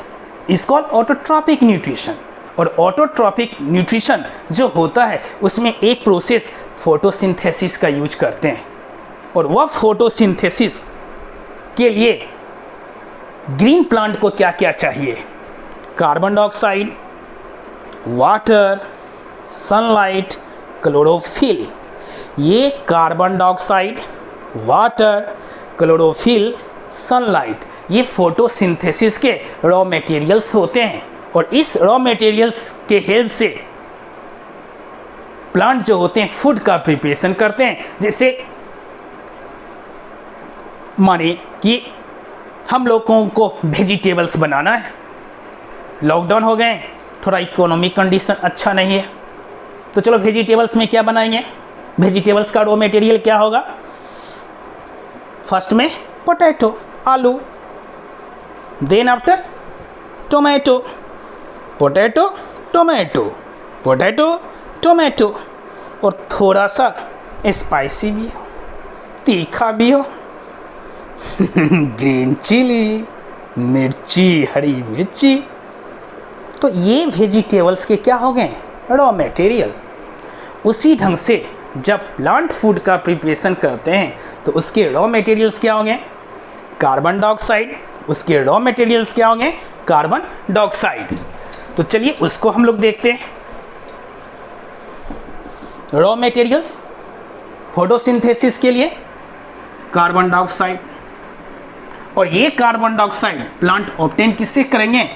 Speaker 1: is called autotrophic nutrition। और autotrophic nutrition जो होता है उसमें एक प्रोसेस फोटोसिंथेसिस का यूज करते हैं। और वह फोटोसिंथेसिस के लिए ग्रीन प्लांट को क्या क्या चाहिए? Carbon dioxide, water, sunlight, chlorophyll. ये carbon dioxide, water, chlorophyll, sunlight, ये फोटोसिंथेसिस के रॉ मटेरियल्स होते हैं। और इस रॉ मटेरियल्स के हेल्प से प्लांट जो होते हैं फूड का प्रिपरेशन करते हैं। जैसे माने कि हम लोगों को वेजिटेबल्स बनाना है, लॉकडाउन हो गए, थोड़ा इकोनॉमिक कंडीशन अच्छा नहीं है, तो चलो वेजिटेबल्स में क्या बनाएंगे? वेजिटेबल्स का रॉ मटेरियल क्या होगा? फर्स्ट में पोटैटो, आलू, then after tomato, potato, tomato, potato, tomato, और थोड़ा सा स्पाइसी भी हो, तीखा भी हो ग्रीन चिली, मिर्ची, हरी मिर्ची। तो ये वेजिटेबल्स के क्या हो गए? Raw materials. उसी ढंग से जब प्लांट फूड का प्रिपरेशन करते हैं तो उसके रॉ मटेरियल्स क्या होंगे? Carbon dioxide. उसके रॉ मटेरियल्स क्या होंगे? Carbon dioxide. तो चलिए उसको हम लोग देखते हैं। रॉ मटेरियल्स फोटोसिंथेसिस के लिए कार्बन डाइऑक्साइड। और ये कार्बन डाइऑक्साइड प्लांट ऑब्टेन किससे करेंगे?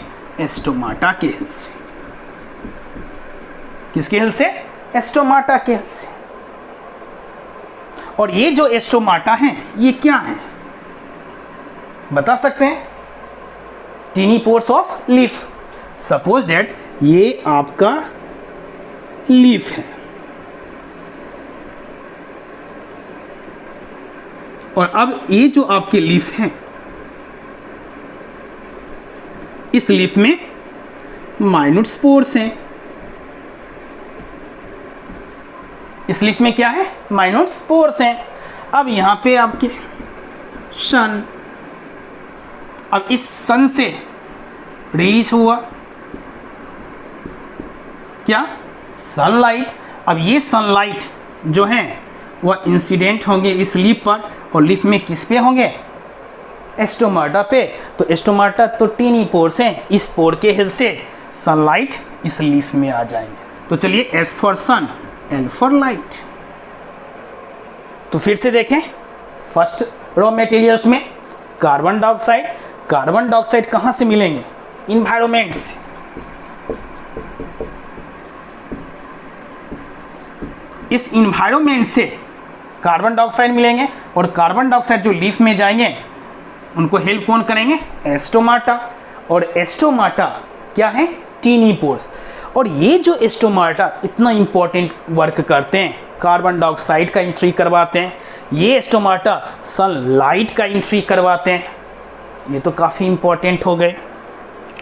Speaker 1: स्टोमाटा के हेल्प से। किसके हेल्प से? स्टोमाटा के हेल्प से। और ये जो स्टोमाटा हैं ये क्या है बता सकते हैं? Tiny pores of leaf. Suppose that ये आपका लीफ है और अब ये जो आपके लीफ हैं, इस लीफ में माइन्यूट स्पोर्स हैं। इस लीफ में क्या है, माइन्यूट स्पोर्स हैं। अब यहाँ पे आपके सन, अब इस सन से रिलीज हुआ क्या, सनलाइट। अब ये सनलाइट जो है वह इंसिडेंट होंगे इस लीफ पर, और लीफ में किस पे होंगे, एस्टोमाटा पे। तो एस्टोमाटा तो टीनी पोर्स हैं, इस पोर के हेल्प से सनलाइट इस लीफ में आ जाएंगे। तो चलिए S for sun, L for light. तो फिर से देखें, फर्स्ट रॉ मटेरियल्स में कार्बन डाइऑक्साइड, कार्बन डाइऑक्साइड कहाँ से मिलेंगे, इन्वायरमेंट से। इस इन्वायरमेंट से कार्बन डाइऑक्साइड मिलेंगे, और कार्बन डाइऑक्साइड जो लीफ में जाएंगे उनको हेल्प कौन करेंगे, एस्टोमाटा। और एस्टोमाटा क्या है, टीनी पोर्स। और ये जो एस्टोमाटा इतना इंपॉर्टेंट वर्क करते हैं, कार्बन डाइऑक्साइड का एंट्री करवाते हैं, ये एस्टोमाटा सनलाइट का एंट्री करवाते हैं। ये तो काफ़ी इंपॉर्टेंट हो गए,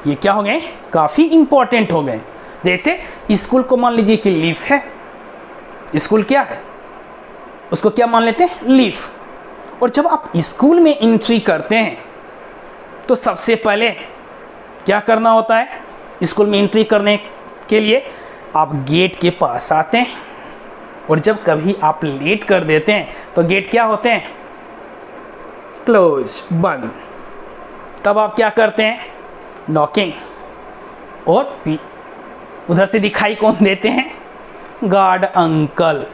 Speaker 1: ये क्या हो गए, काफ़ी इंपॉर्टेंट हो गए। जैसे स्कूल को मान लीजिए कि लीफ है, स्कूल क्या है, उसको क्या मान लेते हैं, लीफ। और जब आप स्कूल में एंट्री करते हैं तो सबसे पहले क्या करना होता है, स्कूल में एंट्री करने के लिए आप गेट के पास आते हैं, और जब कभी आप लेट कर देते हैं तो गेट क्या होते हैं, क्लोज, बंद। तब आप क्या करते हैं, नॉकिंग, और उधर से दिखाई कौन देते हैं, गार्ड अंकल।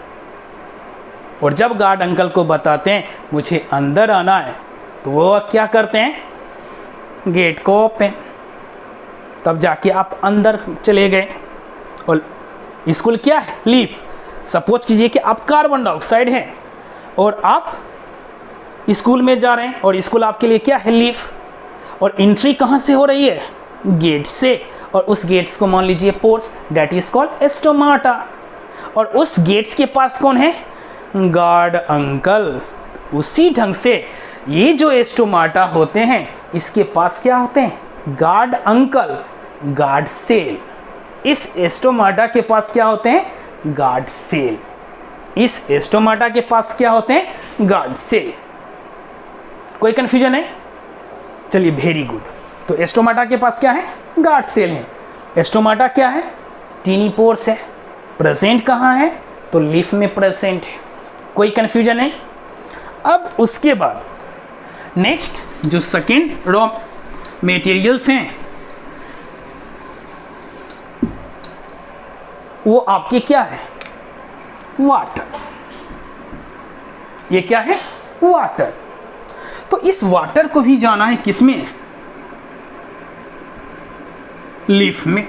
Speaker 1: और जब गार्ड अंकल को बताते हैं मुझे अंदर आना है, तो वो क्या करते हैं, गेट को ओपन। तब जाके आप अंदर चले गए। और स्कूल क्या है, लीफ। सपोज कीजिए कि आप कार्बन डाइऑक्साइड हैं और आप स्कूल में जा रहे हैं, और स्कूल आपके लिए क्या है, लीफ। और एंट्री कहाँ से हो रही है, गेट से। और उस गेट्स को मान लीजिए pores, that is called stomata. और उस गेट्स के पास कौन है, गार्ड अंकल। उसी ढंग से ये जो एस्टोमाटा होते हैं, इसके पास क्या होते हैं, गार्ड अंकल, गार्ड सेल। इस एस्टोमाटा के पास क्या होते हैं, गार्ड सेल। इस एस्टोमाटा के पास क्या होते हैं, गार्ड सेल। कोई कंफ्यूजन है, चलिए वेरी गुड। तो एस्टोमाटा के पास क्या है, गार्ड सेल है। एस्टोमाटा क्या है, टीनी पोर्स है। प्रेजेंट कहाँ है, तो लीफ में प्रेजेंट है। कोई कंफ्यूजन है। अब उसके बाद नेक्स्ट जो सेकेंड रॉ मटेरियल्स हैं वो आपके क्या है, वाटर। ये क्या है, वाटर। तो इस वाटर को भी जाना है किसमें, लीफ में।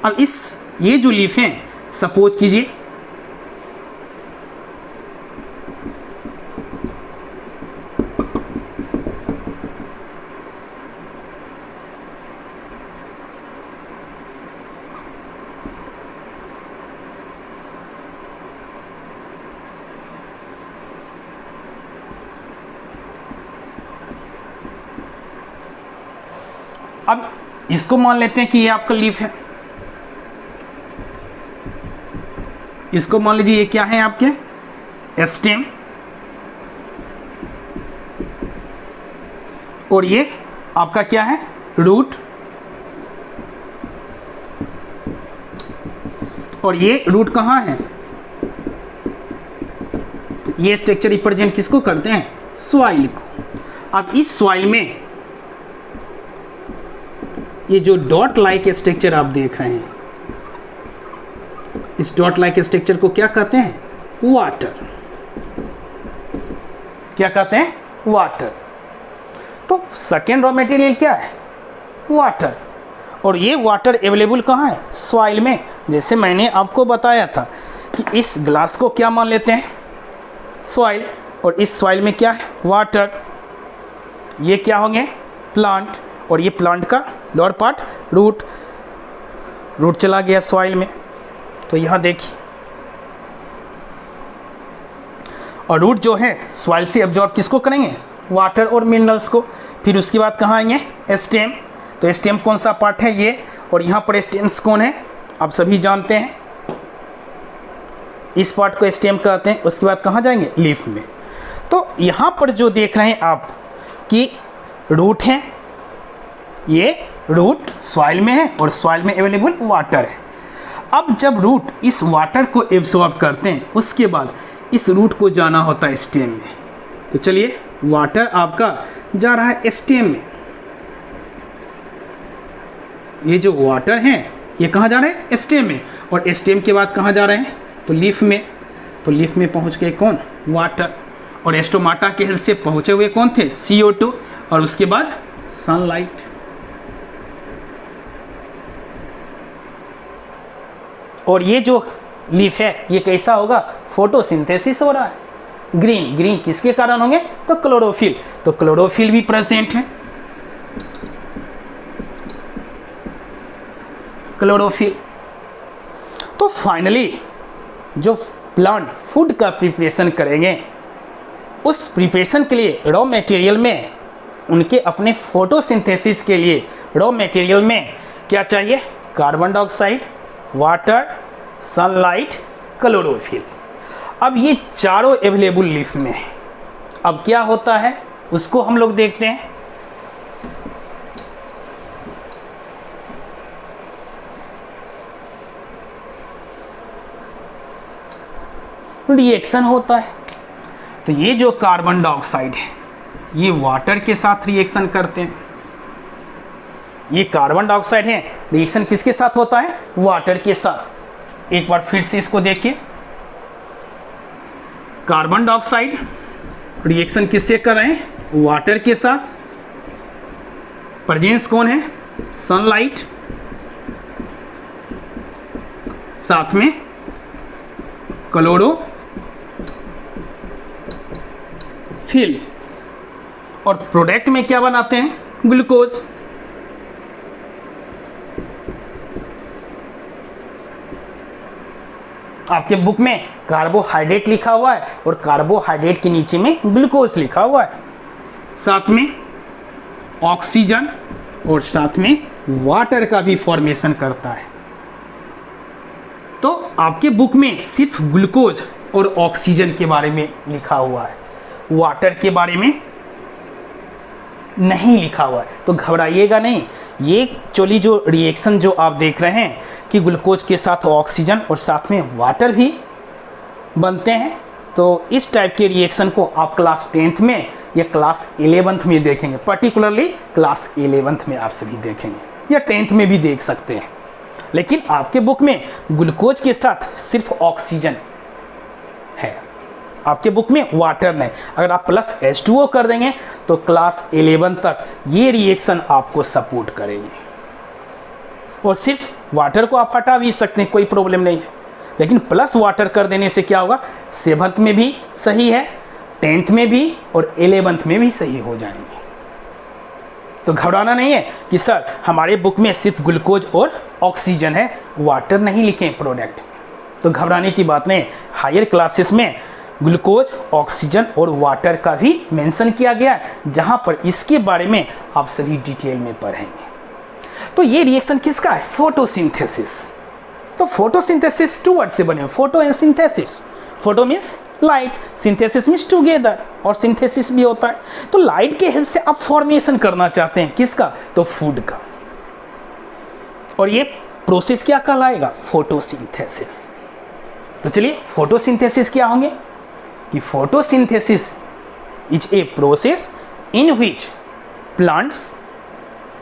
Speaker 1: अब ये जो लीफ हैं, सपोज कीजिए अब इसको मान लेते हैं कि ये आपका लीफ है। इसको मान लीजिए ये क्या है, आपके स्टेम। और ये आपका क्या है, रूट। और ये रूट कहाँ है, तो ये स्ट्रक्चर रिप्रेजेंट किसको करते हैं, सॉइल को। अब इस सॉइल में ये जो डॉट लाइक स्ट्रक्चर आप देख रहे हैं, इस डॉट लाइक स्ट्रक्चर को क्या कहते हैं, वाटर। क्या कहते हैं, वाटर। तो सेकेंड रॉ मटेरियल क्या है, वाटर। और ये वाटर अवेलेबल कहाँ है, सॉइल में। जैसे मैंने आपको बताया था कि इस ग्लास को क्या मान लेते हैं, सॉइल। और इस सॉइल में क्या है, वाटर। ये क्या होंगे, प्लांट। और ये प्लांट का लोअर पार्ट रूट। रूट चला गया सॉइल में, तो यहाँ देखिए। और रूट जो है सॉइल से एब्जॉर्ब किसको करेंगे, वाटर और मिनरल्स को। फिर उसके बाद कहाँ आएंगे, स्टेम। तो स्टेम कौन सा पार्ट है, ये। और यहाँ पर स्टेम्स कौन है आप सभी जानते हैं, इस पार्ट को स्टेम कहते हैं। उसके बाद कहाँ जाएंगे, लीफ में। तो यहाँ पर जो देख रहे हैं आप कि रूट हैं, ये रूट सॉइल में है और सॉइल में अवेलेबल वाटर है। अब जब रूट इस वाटर को एब्सॉर्ब करते हैं उसके बाद इस रूट को जाना होता है स्टेम में। तो चलिए, वाटर आपका जा रहा है स्टेम में, ये जो वाटर हैं ये कहाँ जा रहे हैं, स्टेम में, और स्टेम के बाद कहाँ जा रहे हैं, तो लीफ में। तो लीफ में पहुँच गए कौन, वाटर, और स्टोमाटा के हेल्प से पहुँचे हुए कौन थे, CO2, और उसके बाद सनलाइट। और ये जो लीफ है ये कैसा होगा, फोटोसिंथेसिस हो रहा है। ग्रीन, ग्रीन किसके कारण होंगे, तो क्लोरोफिल, तो क्लोरोफिल भी प्रेजेंट है, क्लोरोफिल। तो फाइनली जो प्लांट फूड का प्रिपरेशन करेंगे उस प्रिपरेशन के लिए रॉ मटेरियल में उनके अपने फोटोसिंथेसिस के लिए रॉ मटेरियल में क्या चाहिए, carbon dioxide, water, sunlight, chlorophyll. अब ये चारों अवेलेबल लीफ में है। अब क्या होता है उसको हम लोग देखते हैं। रिएक्शन होता है। तो ये जो कार्बन डाइऑक्साइड है ये वाटर के साथ रिएक्शन करते हैं। ये कार्बन डाइऑक्साइड है, रिएक्शन किसके साथ होता है, वाटर के साथ। एक बार फिर से इसको देखिए, कार्बन डाइऑक्साइड रिएक्शन किससे कर रहे हैं, वाटर के साथ। प्रेजेंस कौन है, सनलाइट, साथ में क्लोरोफिल, और प्रोडक्ट में क्या बनाते हैं, ग्लूकोज। आपके बुक में कार्बोहाइड्रेट लिखा हुआ है और कार्बोहाइड्रेट के नीचे में ग्लूकोज लिखा हुआ है, साथ में ऑक्सीजन और साथ में वाटर का भी फॉर्मेशन करता है। तो आपके बुक में सिर्फ ग्लूकोज और ऑक्सीजन के बारे में लिखा हुआ है, वाटर के बारे में नहीं लिखा हुआ है। तो घबराइएगा नहीं, ये एक्चुअली जो रिएक्शन जो आप देख रहे हैं कि ग्लूकोज के साथ ऑक्सीजन और साथ में वाटर भी बनते हैं, तो इस टाइप के रिएक्शन को आप क्लास 10th में या क्लास 11th में देखेंगे। पर्टिकुलरली क्लास 11th में आप सभी देखेंगे या 10th में भी देख सकते हैं। लेकिन आपके बुक में ग्लूकोज के साथ सिर्फ ऑक्सीजन है, आपके बुक में वाटर नहीं। अगर आप प्लस H2O कर देंगे तो क्लास 11 तक ये रिएक्शन आपको सपोर्ट करेंगे, और सिर्फ वाटर को आप हटा भी सकते हैं, कोई प्रॉब्लम नहीं है। लेकिन प्लस वाटर कर देने से क्या होगा, 7th में भी सही है, 10th में भी और 11th में भी सही हो जाएंगे। तो घबराना नहीं है कि सर हमारे बुक में सिर्फ ग्लूकोज और ऑक्सीजन है, वाटर नहीं लिखे प्रोडक्ट। तो घबराने की बात नहीं, हायर क्लासेस में ग्लूकोज, ऑक्सीजन और वाटर का भी मेंशन किया गया है, जहाँ पर इसके बारे में आप सभी डिटेल में पढ़ेंगे। तो ये रिएक्शन किसका है, फोटोसिंथेसिस। तो फोटोसिंथेसिस 2 वर्ड से बने, photo and synthesis. Photo means light, synthesis means together, और सिंथेसिस भी होता है। तो लाइट के हेल्प से आप फॉर्मेशन करना चाहते हैं, किसका, तो फूड का, और ये प्रोसेस क्या कहलाएगा, फोटोसिंथेसिस। तो चलिए फोटोसिंथेसिस क्या होंगे, कि photosynthesis is a process in which plants,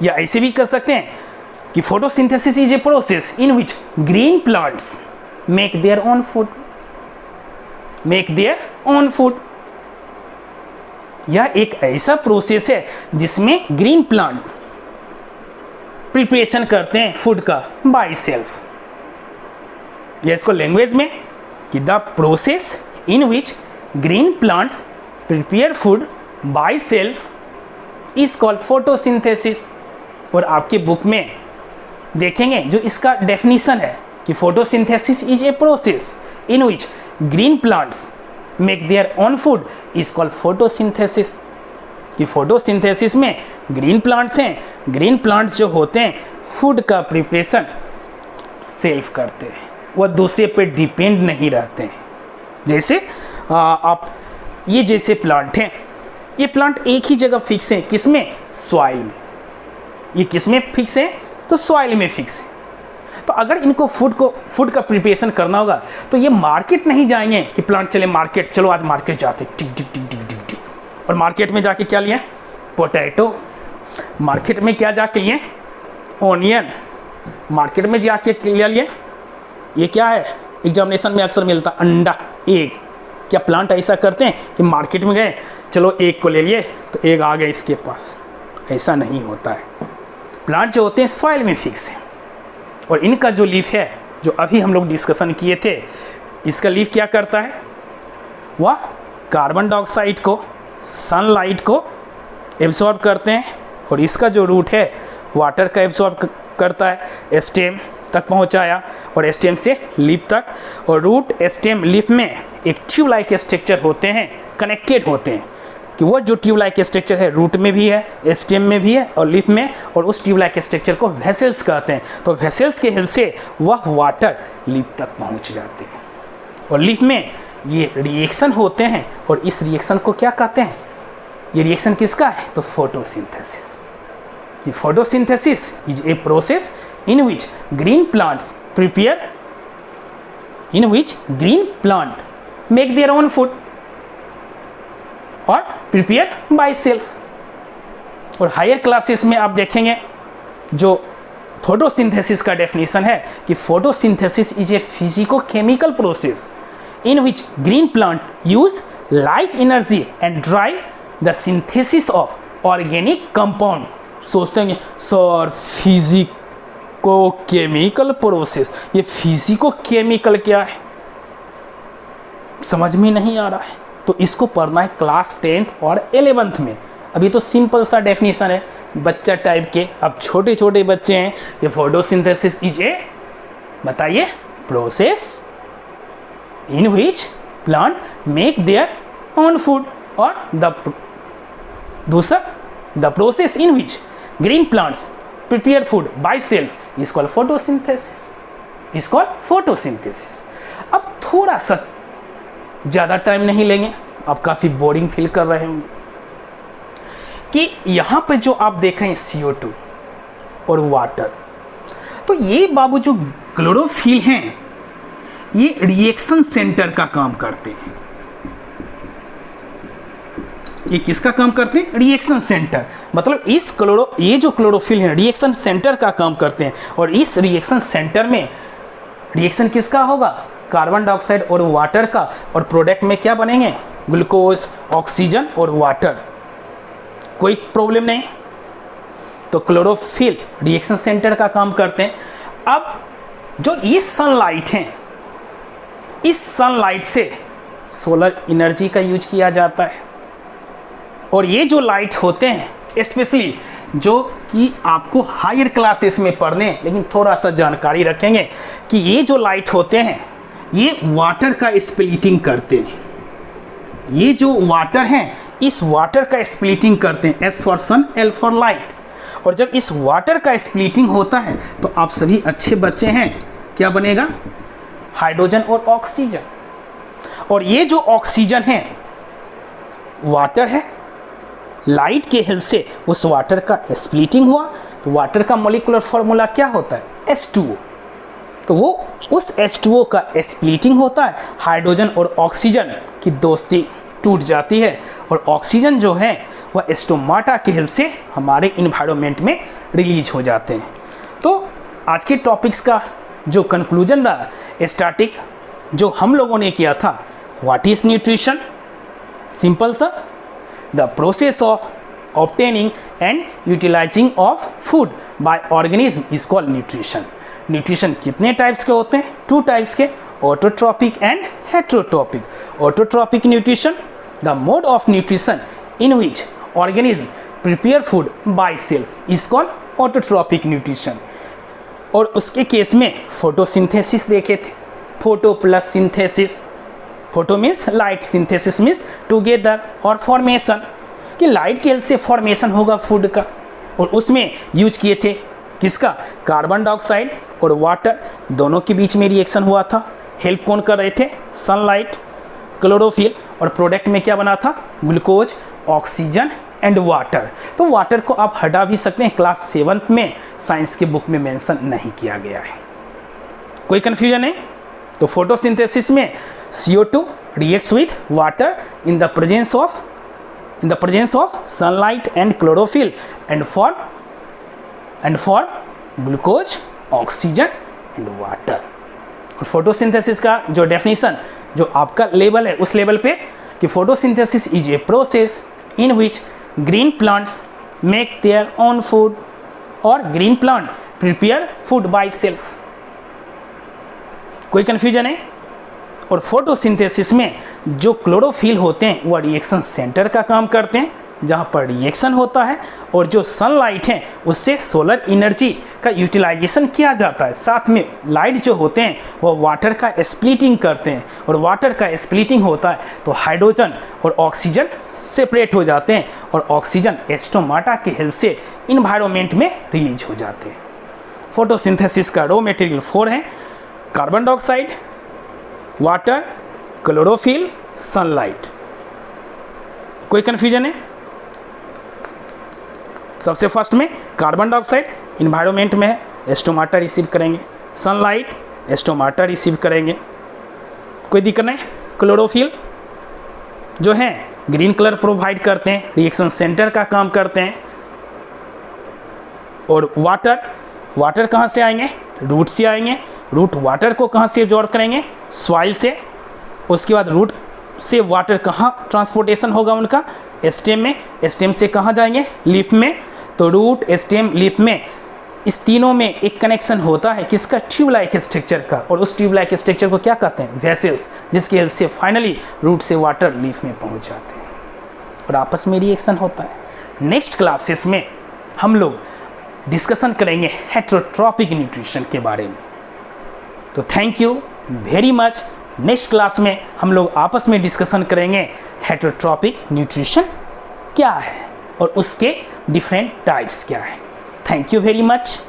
Speaker 1: या ऐसे भी कह सकते हैं कि photosynthesis is a process in which green plants make their own food, make their own food. यह एक ऐसा प्रोसेस है जिसमें ग्रीन प्लांट प्रिपरेशन करते हैं फूड का बाय सेल्फ, या इसको लैंग्वेज में कि the process in which green plants prepare food by self is called photosynthesis. और आपके बुक में देखेंगे जो इसका डेफिनेशन है कि photosynthesis is a process in which green plants make their own food is called photosynthesis. कि फोटोसिंथेसिस में ग्रीन प्लांट्स हैं, ग्रीन प्लांट्स जो होते हैं फूड का प्रिपरेशन सेल्फ करते हैं, वह दूसरे पे डिपेंड नहीं रहते हैं। जैसे आप ये जैसे प्लांट हैं, ये प्लांट एक ही जगह फिक्स है, किसमें? सॉइल में। ये किसमें फिक्स है? तो सॉइल में फिक्स है। तो अगर इनको फूड का प्रिपरेशन करना होगा तो ये मार्केट नहीं जाएंगे कि प्लांट चले मार्केट, चलो आज मार्केट जाते, टिक टिक टिक टिक टिक टिक। और मार्केट में जाके क्या लिए? पोटैटो। मार्केट में क्या जाके लिए? ऑनियन। मार्केट में जाके क्या लिए? ये क्या है? एग्जामिनेशन में अक्सर मिलता, अंडा, एग। क्या प्लांट ऐसा करते हैं कि मार्केट में गए, चलो एग को ले लिए तो एग आ गए इसके पास? ऐसा नहीं होता है। प्लांट जो होते हैं सॉइल में फिक्स है। और इनका जो लीफ है, जो अभी हम लोग डिस्कशन किए थे, इसका लीफ क्या करता है? वह कार्बन डाइऑक्साइड को, सनलाइट को एब्जॉर्ब करते हैं। और इसका जो रूट है वाटर का एब्जॉर्ब करता है, स्टेम तक पहुंचाया और स्टेम से लीफ तक। और रूट, स्टेम, लीफ में एक ट्यूब लाइक स्ट्रक्चर होते हैं, कनेक्टेड होते हैं। कि वो जो ट्यूब लाइक स्ट्रक्चर है रूट में भी है, स्टेम में भी है और लीफ में, और उस ट्यूब लाइक स्ट्रक्चर को वेसल्स कहते हैं। तो वेसल्स के हेल्प से वह वाटर लीफ तक पहुंच जाते हैं। और लीफ में ये रिएक्शन होते हैं और इस रिएक्शन को क्या कहते हैं? ये रिएक्शन किसका है? तो photosynthesis. The photosynthesis is a process in which green plants make their own food और prepare by self। और हायर क्लासेस में आप देखेंगे जो फोटोसिंथेसिस का डेफिनेशन है कि photosynthesis is A physico-chemical process in which green plant use light energy and drive the synthesis of organic compound. सोचते हैं सर फिजिको केमिकल प्रोसेस, ये फिजिको केमिकल क्या है? समझ में नहीं आ रहा है तो इसको पढ़ना है क्लास 10th और 11th में। अभी तो सिंपल सा डेफिनेशन है बच्चा टाइप के, अब छोटे छोटे बच्चे हैं। ये फोटोसिंथेसिस इज ए, बताइए, process in which plant make their own food. और दूसरा the process in which green plants prepare food by self is called photosynthesis, is called photosynthesis। अब थोड़ा सा ज़्यादा टाइम नहीं लेंगे, आप काफ़ी बोरिंग फील कर रहे होंगे कि यहाँ पे जो आप देख रहे हैं CO2 और वाटर, तो ये बाबू जो क्लोरोफिल हैं ये रिएक्शन सेंटर का काम करते हैं। ये किसका काम करते हैं? Reaction centre. मतलब ये जो क्लोरोफिल है रिएक्शन सेंटर का काम करते हैं। और इस रिएक्शन सेंटर में रिएक्शन किसका होगा? कार्बन डाइऑक्साइड और वाटर का। और प्रोडक्ट में क्या बनेंगे? ग्लूकोज, ऑक्सीजन और वाटर। कोई प्रॉब्लम नहीं। तो क्लोरोफिल रिएक्शन सेंटर का काम करते हैं। अब जो ये सनलाइट है, इस सनलाइट से सोलर एनर्जी का यूज किया जाता है। और ये जो लाइट होते हैं स्पेशली जो कि आपको हायर क्लासेस में पढ़ने, लेकिन थोड़ा सा जानकारी रखेंगे कि ये जो लाइट होते हैं ये वाटर का स्प्लिटिंग करते हैं। ये जो वाटर हैं इस वाटर का स्प्लिटिंग करते हैं, S for sun, L for light. और जब इस वाटर का स्प्लिटिंग होता है तो आप सभी अच्छे बच्चे हैं, क्या बनेगा? हाइड्रोजन और ऑक्सीजन। और ये जो ऑक्सीजन है वाटर है, लाइट के हेल्प से उस वाटर का स्प्लिटिंग हुआ तो वाटर का मॉलिक्यूलर फॉर्मूला क्या होता है? H2O। तो वो उस H2O का स्प्लिटिंग होता है, हाइड्रोजन और ऑक्सीजन की दोस्ती टूट जाती है और ऑक्सीजन जो है वह स्टोमाटा की हेल्प से हमारे इन्वायरमेंट में रिलीज हो जाते हैं। तो आज के टॉपिक्स का जो कंक्लूजन रहा, स्टार्टिंग जो हम लोगों ने किया था, व्हाट इज न्यूट्रिशन? सिंपल सा, the process of obtaining and utilizing of food by organism is called nutrition। Nutrition कितने टाइप्स के होते हैं? 2 टाइप्स के, autotrophic and heterotrophic. Autotrophic nutrition, the mode of nutrition in which organism prepare food by self is called autotrophic nutrition. और उसके case में photosynthesis देखे थे, photo plus synthesis. Photo means light, synthesis means together और formation, कि light के help से formation होगा फूड का। और उसमें यूज किए थे किसका? कार्बन डाइऑक्साइड और वाटर दोनों के बीच में रिएक्शन हुआ था। हेल्प कौन कर रहे थे? सनलाइट, क्लोरोफिल, और प्रोडक्ट में क्या बना था? Glucose, oxygen and water. तो वाटर को आप हटा भी सकते हैं, क्लास 7th में साइंस के बुक में मेंशन नहीं किया गया है। कोई कंफ्यूजन है? तो फोटोसिंथेसिस में CO2 reacts with water in the presence of sunlight and chlorophyll and for glucose, oxygen and water। और फोटोसिंथेसिस का जो डेफिनेशन जो आपका लेवल है उस लेवल पे कि photosynthesis is a process in which green plants make their own food और green plant prepare food by self. कोई कंफ्यूजन है? और फोटोसिंथेसिस में जो क्लोरोफिल होते हैं वो रिएक्शन सेंटर का काम करते हैं जहाँ पर रिएक्शन होता है, और जो सनलाइट है उससे सोलर एनर्जी का यूटिलाइजेशन किया जाता है। साथ में लाइट जो होते हैं वो वाटर का स्प्लिटिंग करते हैं, और वाटर का स्प्लिटिंग होता है तो हाइड्रोजन और ऑक्सीजन सेपरेट हो जाते हैं, और ऑक्सीजन स्टोमाटा की हेल्प से इन्वायरमेंट में रिलीज हो जाते हैं। फोटोसिंथेसिस का रॉ मटेरियल 4 है: carbon dioxide, water, chlorophyll, sunlight. कोई कंफ्यूजन है? सबसे फर्स्ट में कार्बन डाइऑक्साइड इन्वायरमेंट में है, स्टोमाटा रिसीव करेंगे, सनलाइट स्टोमाटा रिसीव करेंगे, कोई दिक्कत नहीं। क्लोरोफिल जो है ग्रीन कलर प्रोवाइड करते हैं, रिएक्शन सेंटर का काम करते हैं। और वाटर कहाँ से आएंगे? रूट से आएंगे। रूट वाटर को कहाँ से एब्जॉर्ब करेंगे? सॉइल से। उसके बाद रूट से वाटर कहाँ ट्रांसपोर्टेशन होगा उनका? स्टेम में। स्टेम से कहाँ जाएंगे? लीफ में। तो रूट, स्टेम, लीफ में, इस तीनों में एक कनेक्शन होता है किसका? ट्यूब लाइक स्ट्रक्चर का। और उस ट्यूब लाइक स्ट्रक्चर को क्या कहते हैं? वेसल्स, जिसकी हेल्प से फाइनली रूट से वाटर लीफ में पहुंच जाते हैं और आपस में रिएक्शन होता है। नेक्स्ट क्लासेस में हम लोग डिस्कशन करेंगे हेटेरोट्रॉपिक न्यूट्रिशन के बारे में। तो thank you very much. Next class में हम लोग आपस में डिस्कशन करेंगे हेटेरोट्रॉपिक न्यूट्रिशन क्या है और उसके डिफरेंट टाइप्स क्या है। Thank you very much.